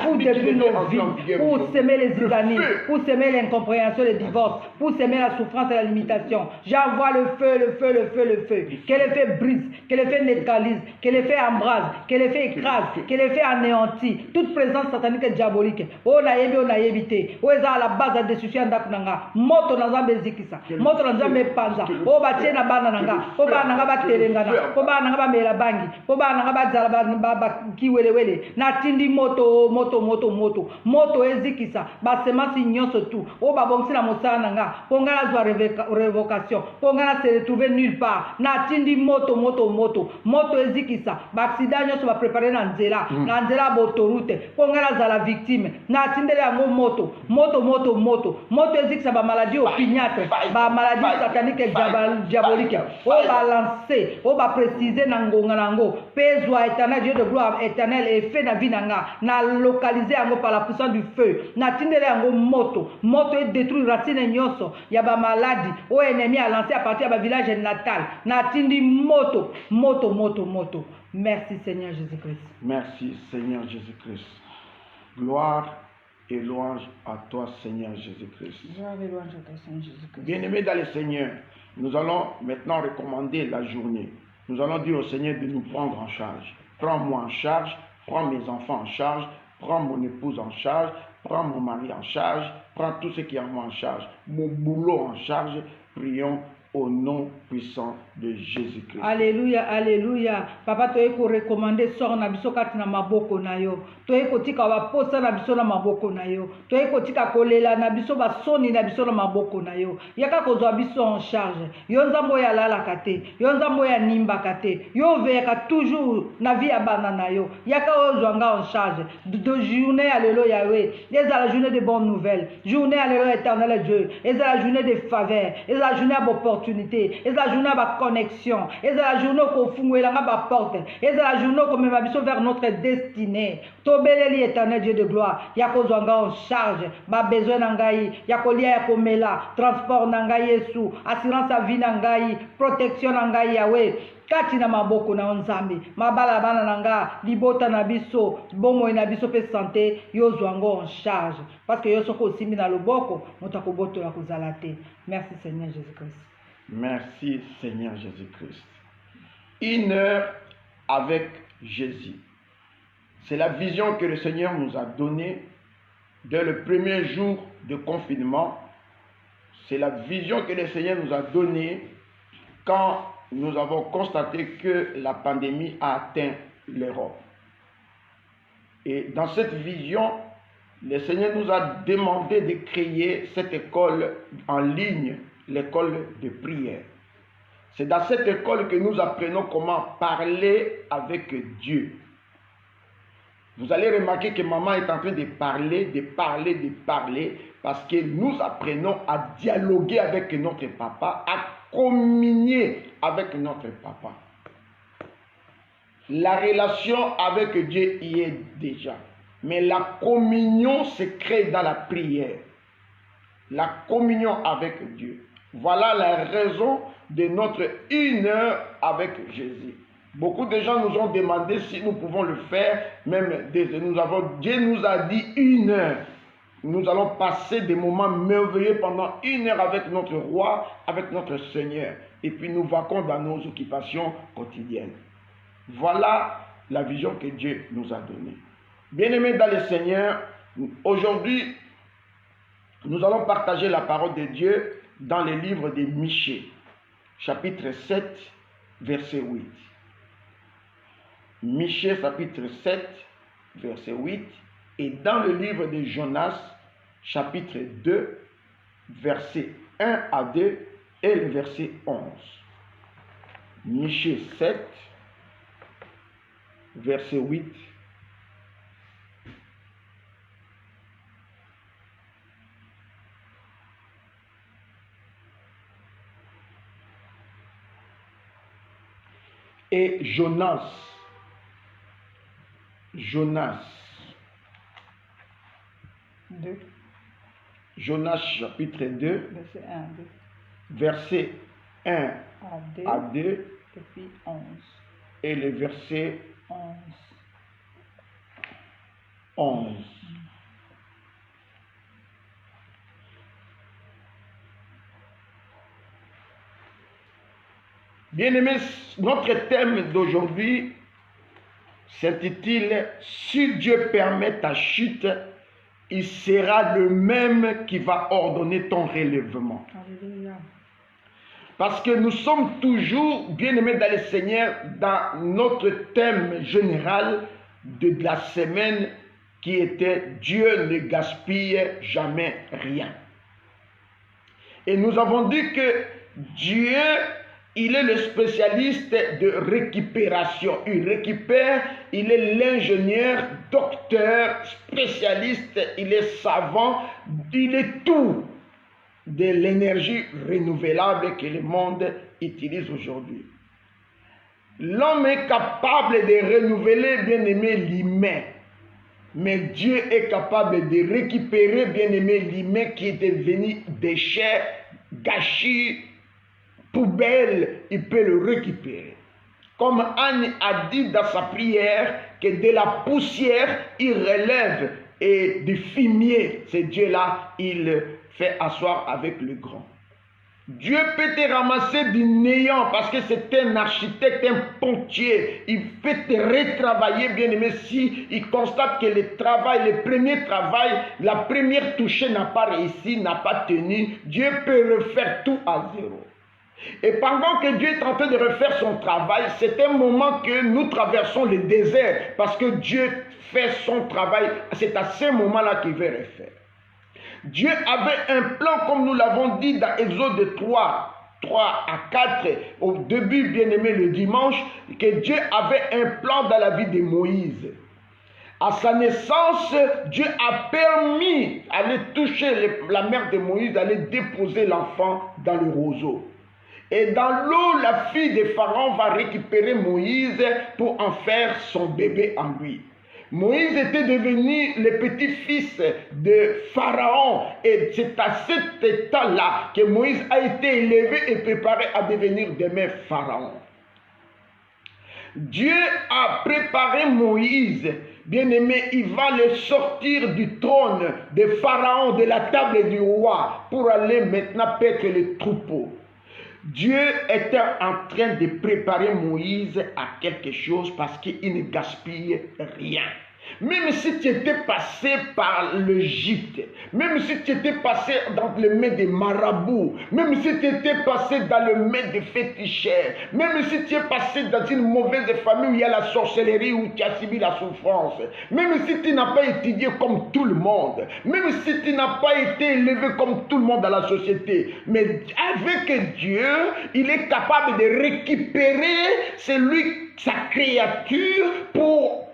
pour détruire nos vies, pour semer les zizanies, pour semer l'incompréhension, le divorce, pour semer la souffrance et la limitation. J'envoie le feu, le feu, le feu, le feu. Que le feu brise, que le feu neutralise, que le feu embrase, que le feu écrase, que le feu anéantit toute présence satanique et diabolique. Oh nayebi, oh nayebite. Oh eza à la base de destruction ndakunanga. Moto na nzambe zikisa. Moto na nzambe panza. Oh batie na bana nanga. Oh bana nanga batelengana. Oh bana nanga bamela bangi. Oh bana nanga bazala ba kiwelewele. Na tindi moto ezikisa basemasi nyonso tout o babongisi na mosala nanga ponga na zwa révocation ponga na se retrouver nulle part na tindi moto ezikisa baaccident nyonso baprépare na nzela na nzela botoroute mpo ngai nazala victime natindeli yango moto ezikisa bamaladi opiniâtre bamaladi satanique diabolique oyo balance oyo baprécise na ngonga na yango mpe ezwa éternel Dieu de gloire éternel efe na vie na nga na localiser yango par la puissance du feu natindeli yango moto edétruire racine nyonso ya bamaladi oyo ennemi a lancé à partir ya bavillage natal natindi moto. Merci Seigneur Jésus-Christ. Merci Seigneur Jésus-Christ. Gloire et louange à toi Seigneur Jésus-Christ. Gloire et louange à toi Seigneur Jésus-Christ. Bien-aimés dans le Seigneur, nous allons maintenant recommander la journée. Nous allons dire au Seigneur de nous prendre en charge. Prends-moi en charge, prends mes enfants en charge, prends mon épouse en charge, prends mon mari en charge, prends tout ce qui est en moi en charge, mon boulot en charge. Prions au nom puissant de Jésus-Christ. Alléluia, alléluia. Papa, tu es recommandé sort na biso kati na maboko na yo. Tu es kotika ba posa na biso na maboko na yo. Tu es kotika kolela na biso ba soni na biso na maboko na yo. Yaka kozwa biso en charge. Yo nzambo ya lala kate. Yo nzambo ya nimba kate. Yo veka toujours na vie ya bana na yo. Yaka ozwanga en charge. De journée alléluia Yahweh. C'est la journée de bonnes nouvelles. Journée alléluia éternel Dieu. C'est la journée de faveur. C'est la journée d'opportunité. Et la journée de connexion. Et la journée qu'on fout la porte. Et la journée qu'on met vers notre destinée. Tobeleli éternel Dieu de gloire. Yako zwanga en charge. Ba besoin nangai. Yako lia yako mela. Transport nangai Yesu. Assurance à vie nangai. Protection nangai Yahweh. Kati na maboko na nzambe. Mabala bana nanga. Libota na biso. Bomo na biso pe santé. Yo zwango en charge. Parce que yo soko simbi na loboko. Motako boto la kozalate. Merci Seigneur Jésus-Christ. Merci Seigneur Jésus-Christ. Une heure avec Jésus. C'est la vision que le Seigneur nous a donnée dès le premier jour de confinement. C'est la vision que le Seigneur nous a donnée quand nous avons constaté que la pandémie a atteint l'Europe. Et dans cette vision, le Seigneur nous a demandé de créer cette école en ligne, l'école de prière. C'est dans cette école que nous apprenons comment parler avec Dieu. Vous allez remarquer que maman est en train de parler, parce que nous apprenons à dialoguer avec notre papa, à communier avec notre papa. La relation avec Dieu y est déjà. Mais la communion se crée dans la prière. La communion avec Dieu. Voilà la raison de notre une heure avec Jésus. Beaucoup de gens nous ont demandé si nous pouvons le faire. Même Dieu nous a dit une heure. Nous allons passer des moments merveilleux pendant une heure avec notre roi, avec notre Seigneur. Et puis nous vaquons dans nos occupations quotidiennes. Voilà la vision que Dieu nous a donnée. Bien-aimés dans le Seigneur, aujourd'hui, nous allons partager la parole de Dieu dans le livre de Michée, chapitre 7, verset 8. Michée, chapitre 7, verset 8. Et dans le livre de Jonas, chapitre 2, verset 1 à 2 et le verset 11. Michée 7, verset 8. Et Jonas, chapitre 2, verset 1 à 2 et puis 11. Et le verset 11. Bien-aimés, notre thème d'aujourd'hui s'intitule « Si Dieu permet ta chute, il sera le même qui va ordonner ton relèvement. » Alléluia. Parce que nous sommes toujours, bien-aimés dans le Seigneur, dans notre thème général de la semaine qui était « Dieu ne gaspille jamais rien ». Et nous avons dit que Dieu il est le spécialiste de récupération. Il récupère, il est l'ingénieur, docteur, spécialiste, il est savant, il est tout de l'énergie renouvelable que le monde utilise aujourd'hui. L'homme est capable de renouveler, bien aimé, l'humain. Mais Dieu est capable de récupérer, bien aimé, l'humain qui est devenu déchet, gâchis, poubelle, il peut le récupérer. Comme Anne a dit dans sa prière, que de la poussière, il relève, et du fumier, ce Dieu-là, il fait asseoir avec le grand. Dieu peut te ramasser du néant parce que c'est un architecte, un pontier. Il peut te retravailler, bien aimé, si il constate que le premier travail, la première touchée n'a pas réussi, n'a pas tenu. Dieu peut refaire tout à zéro. Et pendant que Dieu est en train de refaire son travail, c'est un moment que nous traversons le désert parce que Dieu fait son travail. C'est à ce moment-là qu'il veut refaire. Dieu avait un plan, comme nous l'avons dit dans Exode 3 à 4, au début, bien aimé, le dimanche, que Dieu avait un plan dans la vie de Moïse. À sa naissance, Dieu a permis d'aller toucher la mère de Moïse, d'aller déposer l'enfant dans le roseau. Et dans l'eau, la fille de Pharaon va récupérer Moïse pour en faire son bébé en lui. Moïse était devenu le petit-fils de Pharaon. Et c'est à cet état-là que Moïse a été élevé et préparé à devenir demain Pharaon. Dieu a préparé Moïse. Bien-aimé, il va le sortir du trône de Pharaon, de la table du roi, pour aller maintenant paître les troupeaux. Dieu était en train de préparer Moïse à quelque chose parce qu'il ne gaspille rien. Même si tu étais passé par l'Égypte, même si tu étais passé dans le mains des marabouts, même si tu étais passé dans le mains des féticheurs, même si tu es passé dans une mauvaise famille où il y a la sorcellerie, où tu as subi la souffrance, même si tu n'as pas étudié comme tout le monde, même si tu n'as pas été élevé comme tout le monde dans la société, mais avec Dieu, il est capable de récupérer sa créature pour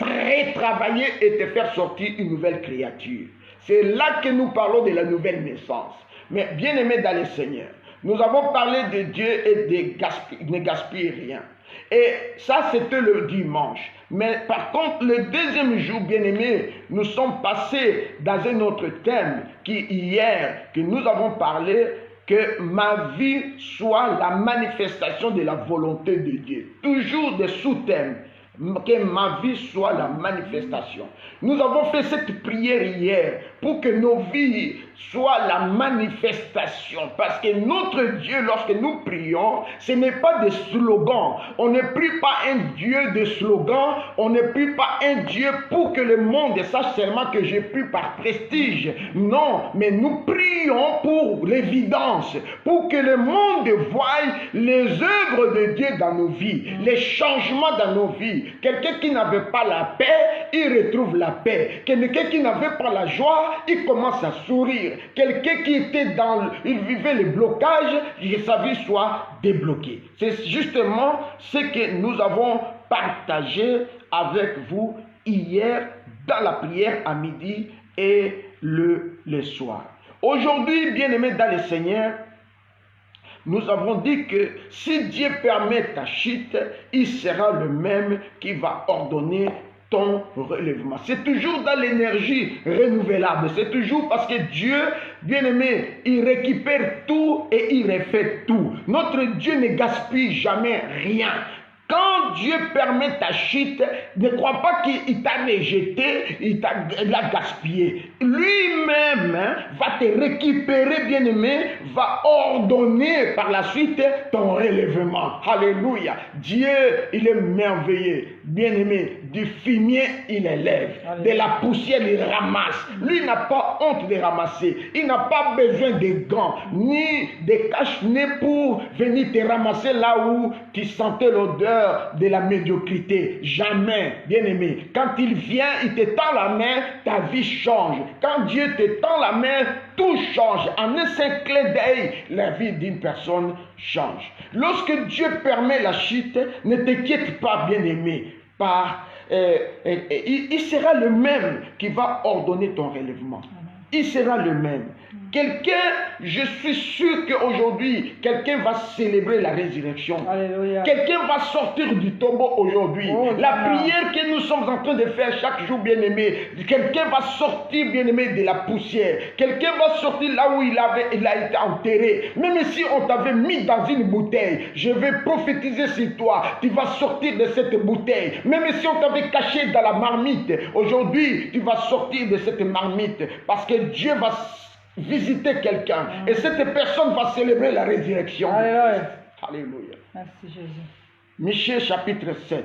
travailler et te faire sortir une nouvelle créature. C'est là que nous parlons de la nouvelle naissance. Mais bien aimé dans le Seigneur, nous avons parlé de Dieu et de ne gaspiller rien. Et ça, c'était le dimanche. Mais par contre, le deuxième jour, bien aimé, nous sommes passés dans un autre thème qui hier, que nous avons parlé, que ma vie soit la manifestation de la volonté de Dieu. Toujours des sous-thèmes. Que ma vie soit la manifestation. Nous avons fait cette prière hier pour que nos vies soient la manifestation. Parce que notre Dieu, lorsque nous prions, ce n'est pas des slogans. On ne prie pas un Dieu de slogans. On ne prie pas un Dieu pour que le monde sache seulement que j'ai pris par prestige. Non, mais nous prions pour l'évidence. Pour que le monde voie les œuvres de Dieu dans nos vies. Les changements dans nos vies. Quelqu'un qui n'avait pas la paix, il retrouve la paix. Quelqu'un qui n'avait pas la joie, il commence à sourire. Quelqu'un qui était il vivait le blocage, que sa vie soit débloquée. C'est justement ce que nous avons partagé avec vous hier dans la prière à midi et le soir. Aujourd'hui, bien-aimés dans le Seigneur, nous avons dit que si Dieu permet ta chute, il sera le même qui va ordonner ton relèvement. C'est toujours dans l'énergie renouvelable. C'est toujours parce que Dieu, bien-aimé, il récupère tout et il refait tout. Notre Dieu ne gaspille jamais rien. Quand Dieu permet ta chute, ne crois pas qu'il t'a rejeté, il l'a gaspillé. Lui-même va te récupérer, bien-aimé, va ordonner par la suite ton relèvement. Alléluia. Dieu, il est merveilleux. Bien-aimé, du fumier, il élève. De la poussière, il ramasse. Lui n'a pas honte de ramasser. Il n'a pas besoin de gants, ni de cache-nez pour venir te ramasser là où tu sentais l'odeur de la médiocrité. Jamais, bien-aimé. Quand il vient, il te tend la main, ta vie change. Quand Dieu te tend la main, tout change. En un seul clin d'œil, la vie d'une personne change. Lorsque Dieu permet la chute, ne t'inquiète pas, bien-aimé, il sera le même qui va ordonner ton relèvement. Il sera le même. Quelqu'un, je suis sûr qu'aujourd'hui, quelqu'un va célébrer la résurrection. Alléluia. Quelqu'un va sortir du tombeau aujourd'hui. La prière que nous sommes en train de faire chaque jour, bien-aimé, quelqu'un va sortir, bien-aimé, de la poussière. Quelqu'un va sortir là où il a été enterré. Même si on t'avait mis dans une bouteille, je vais prophétiser sur toi. Tu vas sortir de cette bouteille. Même si on t'avait caché dans la marmite, aujourd'hui, tu vas sortir de cette marmite. Parce que Dieu va visiter quelqu'un et cette personne va célébrer la résurrection. Alléluia. Alléluia. Merci Jésus. Michée chapitre 7.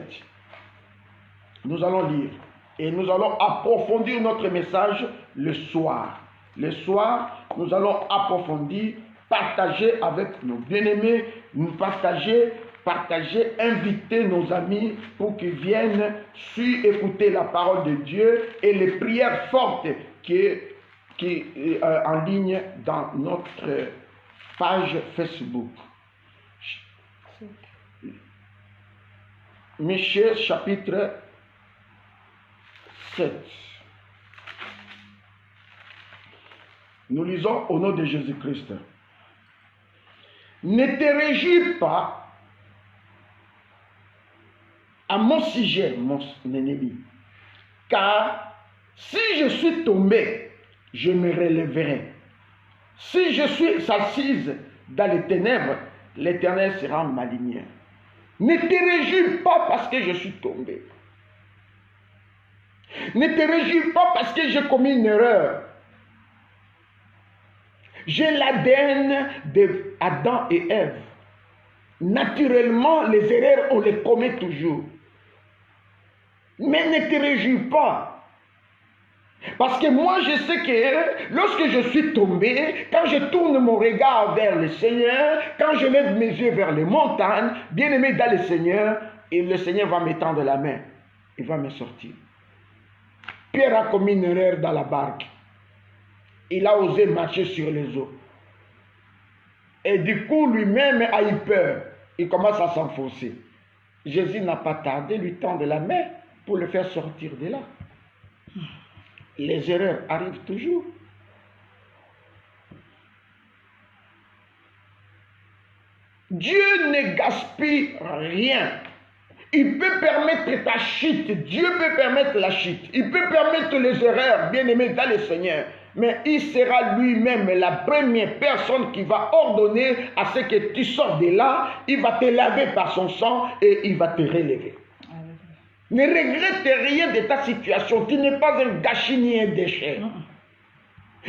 Nous allons lire et nous allons approfondir notre message le soir. Le soir, nous allons approfondir, partager avec nos bien-aimés, nous partager, inviter nos amis pour qu'ils viennent écouter la parole de Dieu et les prières fortes qui est en ligne dans notre page Facebook. Michée chapitre 7. Nous lisons au nom de Jésus-Christ. Ne te réjouis pas à mon sujet, mon ennemi, car si je suis tombé, je me relèverai. Si je suis assise dans les ténèbres, l'Éternel sera ma lumière. Ne te réjouis pas parce que je suis tombé. Ne te réjouis pas parce que j'ai commis une erreur. J'ai l'ADN d'Adam et Ève. Naturellement, les erreurs, on les commet toujours. Mais ne te réjouis pas. Parce que moi, je sais que lorsque je suis tombé, quand je tourne mon regard vers le Seigneur, quand je lève mes yeux vers les montagnes, bien aimé dans le Seigneur, et le Seigneur va m'étendre la main. Il va me sortir. Pierre a commis une erreur dans la barque. Il a osé marcher sur les eaux. Et du coup, lui-même a eu peur. Il commence à s'enfoncer. Jésus n'a pas tardé, lui tendre la main pour le faire sortir de là. Les erreurs arrivent toujours. Dieu ne gaspille rien. Il peut permettre ta chute. Dieu peut permettre la chute. Il peut permettre les erreurs, bien-aimés dans le Seigneur. Mais il sera lui-même la première personne qui va ordonner à ce que tu sortes de là. Il va te laver par son sang et il va te relever. Ne regrette rien de ta situation. Tu n'es pas un gâchis ni un déchet.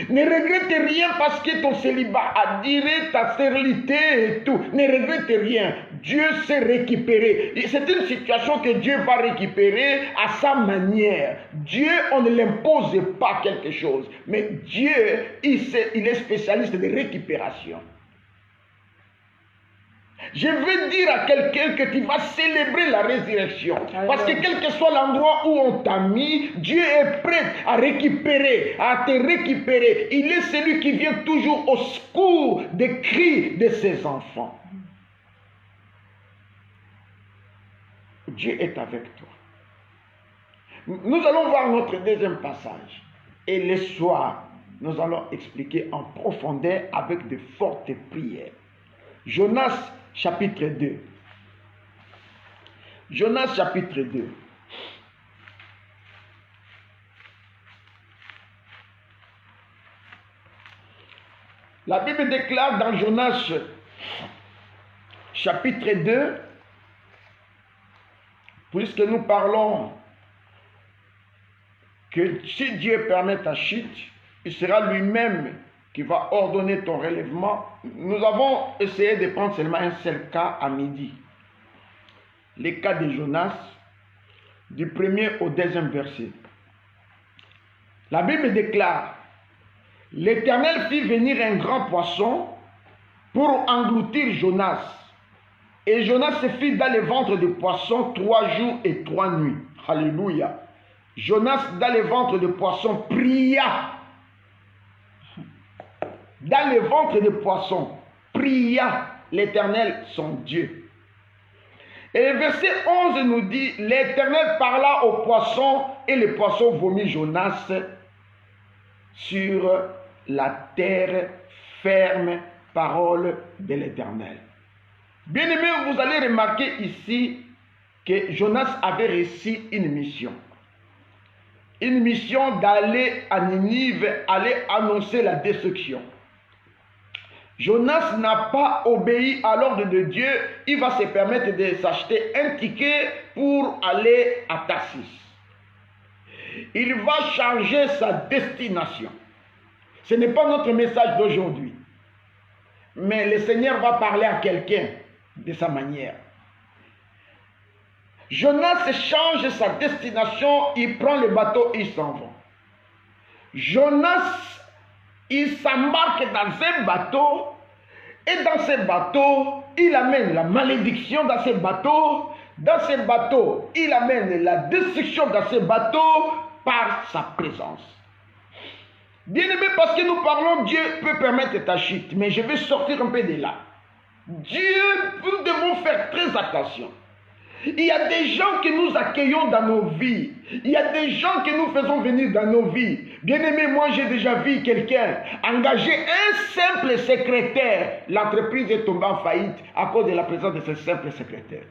Ne regrette rien parce que ton célibat a duré, ta stérilité et tout. Ne regrette rien. Dieu sait récupérer. C'est une situation que Dieu va récupérer à sa manière. Dieu, on ne l'impose pas quelque chose. Mais Dieu, il est spécialiste de récupération. Je veux dire à quelqu'un que tu vas célébrer la résurrection. Parce que quel que soit l'endroit où on t'a mis, Dieu est prêt à récupérer, à te récupérer. Il est celui qui vient toujours au secours des cris de ses enfants. Dieu est avec toi. Nous allons voir notre deuxième passage. Et le soir, nous allons expliquer en profondeur avec de fortes prières. Jonas chapitre 2. Jonas chapitre 2. La Bible déclare dans Jonas chapitre 2, puisque nous parlons que si Dieu permet ta chute, il sera lui-même qui va ordonner ton relèvement. Nous avons essayé de prendre seulement un seul cas à midi. Le cas de Jonas. du 1er au 2e verset. La Bible déclare, l'Éternel fit venir un grand poisson pour engloutir Jonas. Et Jonas se fit dans le ventre du poisson 3 jours et 3 nuits. Alléluia. Jonas dans le ventre du poisson pria. Dans le ventre du poisson pria l'Éternel son Dieu. Et le verset 11 nous dit, l'Éternel parla au poisson et le poisson vomit Jonas sur la terre ferme, parole de l'Éternel. Bien-aimés, vous allez remarquer ici que Jonas avait réussi une mission. Une mission d'aller à Ninive, aller annoncer la destruction. Jonas n'a pas obéi à l'ordre de Dieu, il va se permettre de s'acheter un ticket pour aller à Tarsis. Il va changer sa destination. Ce n'est pas notre message d'aujourd'hui. Mais le Seigneur va parler à quelqu'un de sa manière. Jonas change sa destination, il prend le bateau, il s'en va. Jonas, il s'embarque dans un bateau, et dans ce bateau, il amène la malédiction dans ce bateau. Dans ce bateau, il amène la destruction dans ce bateau par sa présence. Bien-aimé, parce que nous parlons, Dieu peut permettre ta chute, mais je vais sortir un peu de là. Dieu, nous devons faire très attention. Il y a des gens que nous accueillons dans nos vies. Il y a des gens que nous faisons venir dans nos vies. Bien-aimé, moi j'ai déjà vu quelqu'un engager un simple secrétaire. L'entreprise est tombée en faillite à cause de la présence de ce simple secrétaire.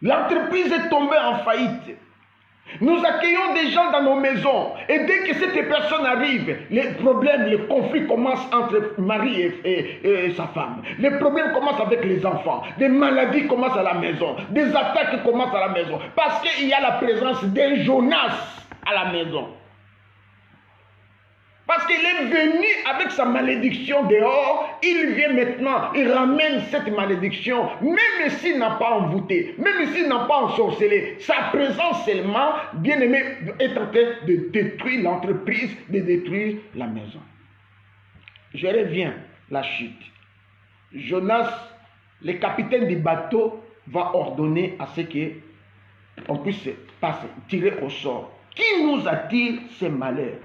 L'entreprise est tombée en faillite. Nous accueillons des gens dans nos maisons. Et dès que cette personne arrive, les problèmes, les conflits commencent entre mari et sa femme. Les problèmes commencent avec les enfants. Des maladies commencent à la maison. Des attaques commencent à la maison. Parce qu'il y a la présence d'un Jonas à la maison. Parce qu'il est venu avec sa malédiction dehors, il vient maintenant, il ramène cette malédiction, même s'il n'a pas envoûté, même s'il n'a pas ensorcelé, sa présence seulement, bien-aimé, est en train de détruire l'entreprise, de détruire la maison. Je reviens, la chute. Jonas, le capitaine du bateau, va ordonner à ce qu'on puisse passer, tirer au sort. Qui nous attire ces malheurs?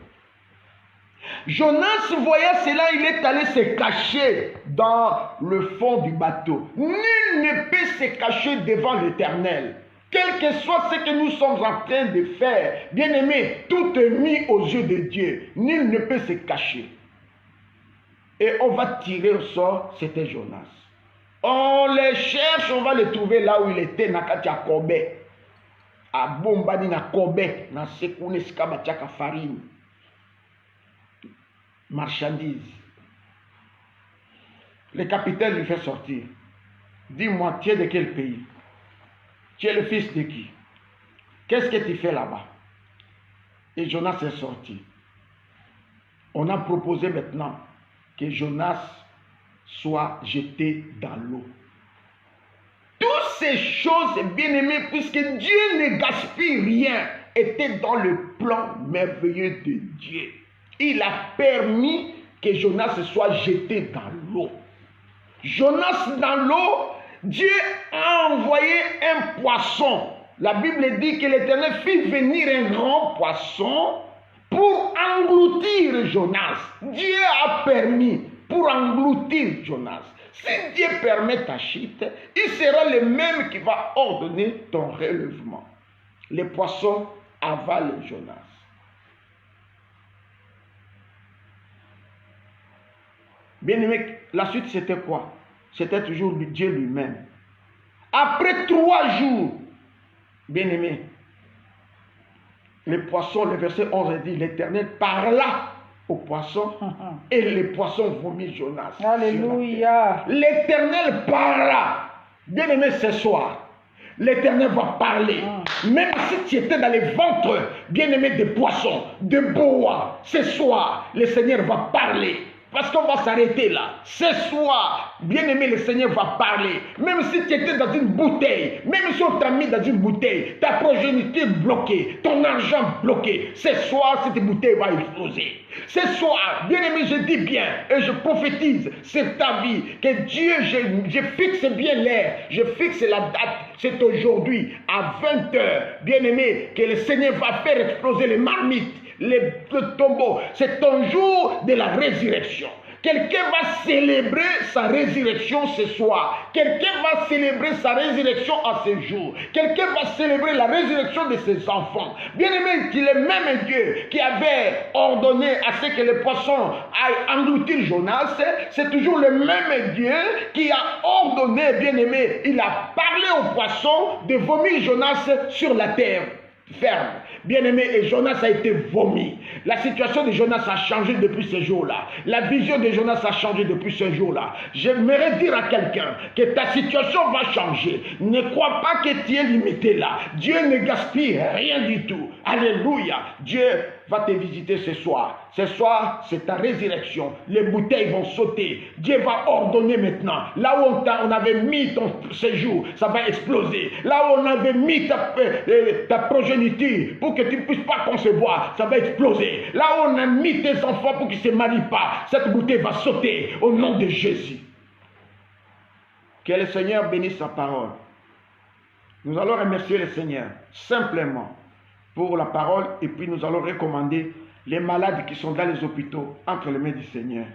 Jonas, voyant cela, il est allé se cacher dans le fond du bateau. Nul ne peut se cacher devant l'Éternel. Quel que soit ce que nous sommes en train de faire, bien-aimé, tout est mis aux yeux de Dieu. Nul ne peut se cacher. Et on va tirer au sort, c'était Jonas. On les cherche, on va le trouver là où il était, Nakati à Kobe. À Bombani na Kobe, na Sekune Skabatiaka farine. Marchandise. Le capitaine lui fait sortir. Dis-moi, tu es de quel pays? Tu es le fils de qui? Qu'est-ce que tu fais là-bas? Et Jonas est sorti. On a proposé maintenant que Jonas soit jeté dans l'eau. Toutes ces choses, bien-aimées, puisque Dieu ne gaspille rien, étaient dans le plan merveilleux de Dieu. Il a permis que Jonas soit jeté dans l'eau. Jonas dans l'eau, Dieu a envoyé un poisson. La Bible dit que l'Éternel fit venir un grand poisson pour engloutir Jonas. Dieu a permis pour engloutir Jonas. Si Dieu permet ta chute, il sera le même qui va ordonner ton relèvement. Les poissons avalent Jonas. Bien-aimé, la suite c'était quoi? C'était toujours Dieu lui-même. Après 3 jours, bien-aimé, les poissons, le verset 11 dit, l'Éternel parla aux poissons et les poissons vomit Jonas. Alléluia. L'Éternel parla. Bien-aimé, ce soir, l'Éternel va parler. Même si tu étais dans les ventres, bien-aimé, des poissons, de bois, ce soir, le Seigneur va parler. Parce qu'on va s'arrêter là. Ce soir, bien-aimé, le Seigneur va parler. Même si tu étais dans une bouteille, même si on t'a mis dans une bouteille, ta progéniture bloquée, ton argent bloqué, ce soir, cette bouteille va exploser. Ce soir, bien-aimé, je dis bien et je prophétise sur ta vie que Dieu, je fixe bien l'heure, je fixe la date, c'est aujourd'hui à 20h, bien-aimé, que le Seigneur va faire exploser les marmites, le tombeau. C'est ton jour de la résurrection. Quelqu'un va célébrer sa résurrection ce soir. Quelqu'un va célébrer sa résurrection à ce jour. Quelqu'un va célébrer la résurrection de ses enfants. Bien-aimé, il est le même Dieu qui avait ordonné à ce que les poissons aillent engloutir Jonas. C'est toujours le même Dieu qui a ordonné, bien-aimé, il a parlé aux poissons de vomir Jonas sur la terre ferme. Bien-aimé, et Jonas a été vomi. La situation de Jonas a changé depuis ce jour-là. La vision de Jonas a changé depuis ce jour-là. J'aimerais dire à quelqu'un que ta situation va changer. Ne crois pas que tu es limité là. Dieu ne gaspille rien du tout. Alléluia. Dieu va te visiter ce soir. Ce soir, c'est ta résurrection. Les bouteilles vont sauter. Dieu va ordonner maintenant. Là où on avait mis ton séjour, ça va exploser. Là où on avait mis ta progéniture pour que tu ne puisses pas concevoir, ça va exploser. Là où on a mis tes enfants pour qu'ils ne se marient pas, cette bouteille va sauter au nom de Jésus. Que le Seigneur bénisse sa parole. Nous allons remercier le Seigneur simplement pour la parole, et puis nous allons recommander les malades qui sont dans les hôpitaux entre les mains du Seigneur.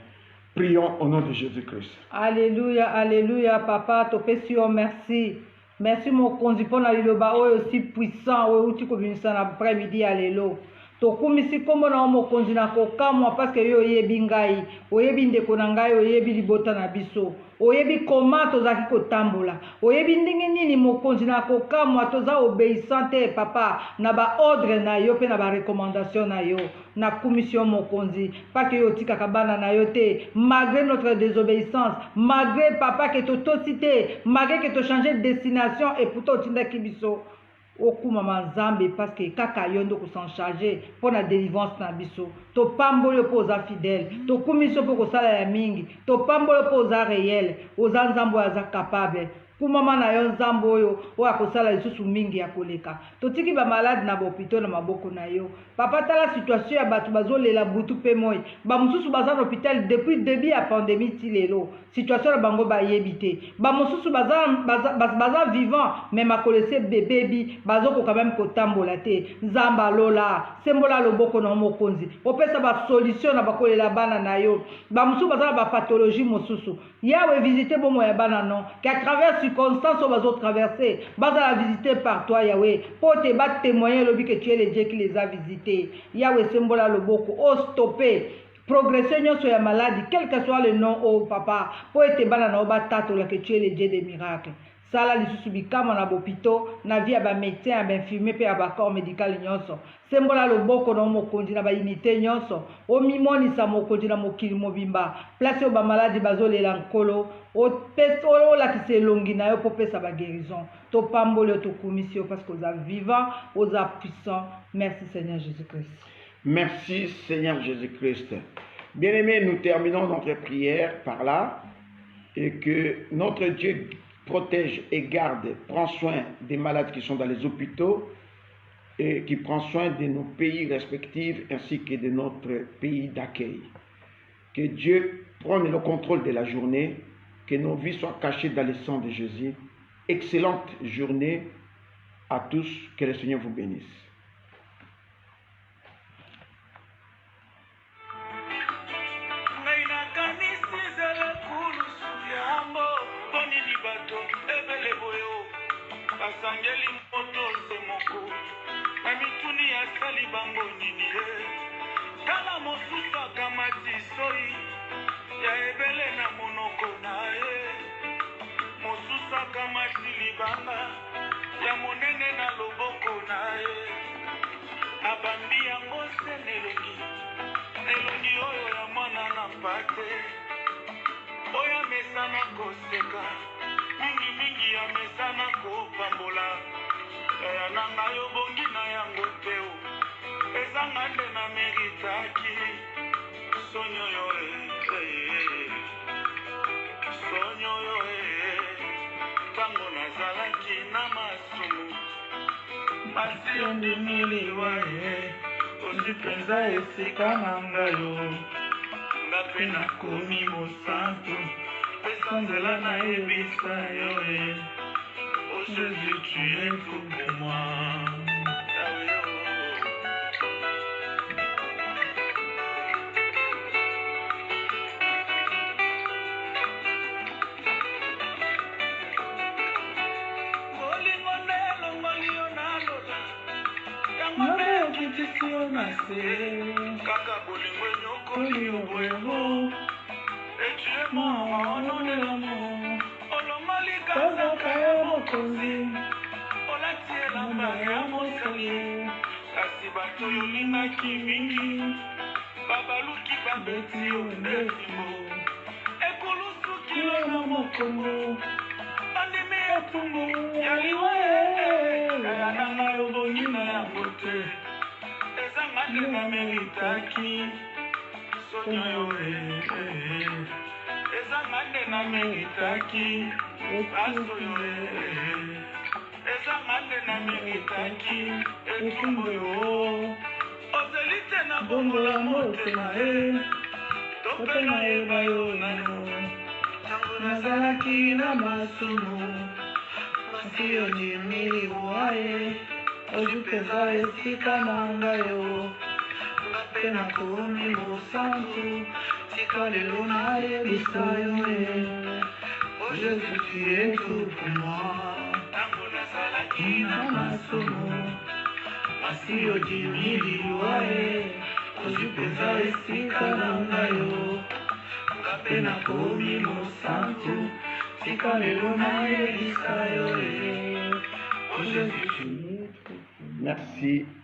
Prions au nom de Jésus-Christ. Alléluia, alléluia, papa, topesio, merci. Merci mon konzi pour la liloba aussi puissant, outi kobinisa na après-midi alléluia. Tokumisi kombo na mokonzi na kokamwa parce que yo yebi ngai, oyebi ndeko na ngai, oyebi libota na biso. Oyebi koma tozaki kotambola. Oyebi ndenge nini mokonzi na kokamwa toza obéissante papa na ba ordre na yo pe na ba recommandation na yo. Na commission mokonzi pas que yo tika kabana na yo te malgré notre désobéissance, malgré papa que to cité, malgré que to changer de destination et pourtant tinda kibiso. Okuma manzambe parce que kaka yondo ko s'en charger pour la délivrance na biso to pambolo po za fidèle to kumiso po ko sala ya mingi to pambolo po za réel oza nzambo aza capable kumama na yo nzambo oyo oya kosala lisusu mingi ya koleka totiki ba malade na bopito na maboko na yo papa tala situation ya bato bazolela butu pe moi ba mususu baza na hôpital depuis début ya pandémie ti lelo situation na bango bayebi te ba mususu baza vivant mais makolese bebebi bazoko quand même kotambola te nzamba lola sembola loboko na mokonzi opesa ba solution na bakolela bana na yo ba mususu baza na ba pathologie mosusu yawe visiter bomo ya bana non qu'à travers circonstances on va traverser baza la visiter par toi Yahweh pour te battre témoigner le que tu es le Dieu qui les a visités Yahweh sembola loboko o stopper progresser nyonso ya maladie quel que soit le nom oh papa pour te bana na obatato la que tu es le Dieu des miracles sala lisusu bikama na bopito na via ba médecin ba infirmier pe ba corps médical nyonso sembola loboko na mokonzi na ba unité nyonso o mimoni sa mokonzi na mokili mobimba place o ba maladie bazolela nkolo o peso la ki se longi na yo po pesa ba guérison to pambolo to commission parce que vous êtes vivant vous êtes puissant merci Seigneur Jésus-Christ. Merci Seigneur Jésus-Christ. Bien-aimés, nous terminons notre prière par là et que notre Dieu protège et garde, prend soin des malades qui sont dans les hôpitaux et qui prend soin de nos pays respectifs ainsi que de notre pays d'accueil. Que Dieu prenne le contrôle de la journée, que nos vies soient cachées dans le sang de Jésus. Excellente journée à tous, que le Seigneur vous bénisse. Basangeli moto semoko na mituni ya sali bango nini kala mosusa kamati soi ya ebele na monoko na ye mosusa kamati libanga ya monene na loboko na ye abambi yango se nelongi oyo ya mwana na mpate oyo amesana koseka mingi ya mesana kopambola ya nanga yo bongi na yango teo ezanga nde na meritaki sonyo yo sonyo yo tango nazalaki na masumu pasi ondimiliwa ozwi mpenza esika na ngayo nga mpe nakomi mosantu pesa nzela nayebisa yo oh Jésus tu es tout pour moi. Kaka bolingo nyokoli obwego etuemo ono l'amour olongoli kazaka ya mokonzi olati elamba ya mosali kasi bato yolingaki mingi babaluki babeti yo ndetimo ekolusuki yo na mokongo andimi etumbu ya liwa kayananga yobongi na yango te ezangande na meritaki sonyo yo ezangande na meritaki aso yo ezangande na meritaki etumbu yo ozeli te na bongo ya motema tope na yeba yo nano tango nazalaki na masumu masi yo ndimiliwa ozwi mpenza esika na ngayo nga mpe nakomi mosantu tika lelo nayebisa yo oh Jésus tu es tout pour moi tango nazalaki na masumu masi yo ndimiliwa ozwi mpenza esika na ngayo nga mpe nakomi mosantu tika lelo nayebisa yo oh Jésus tu es. Merci.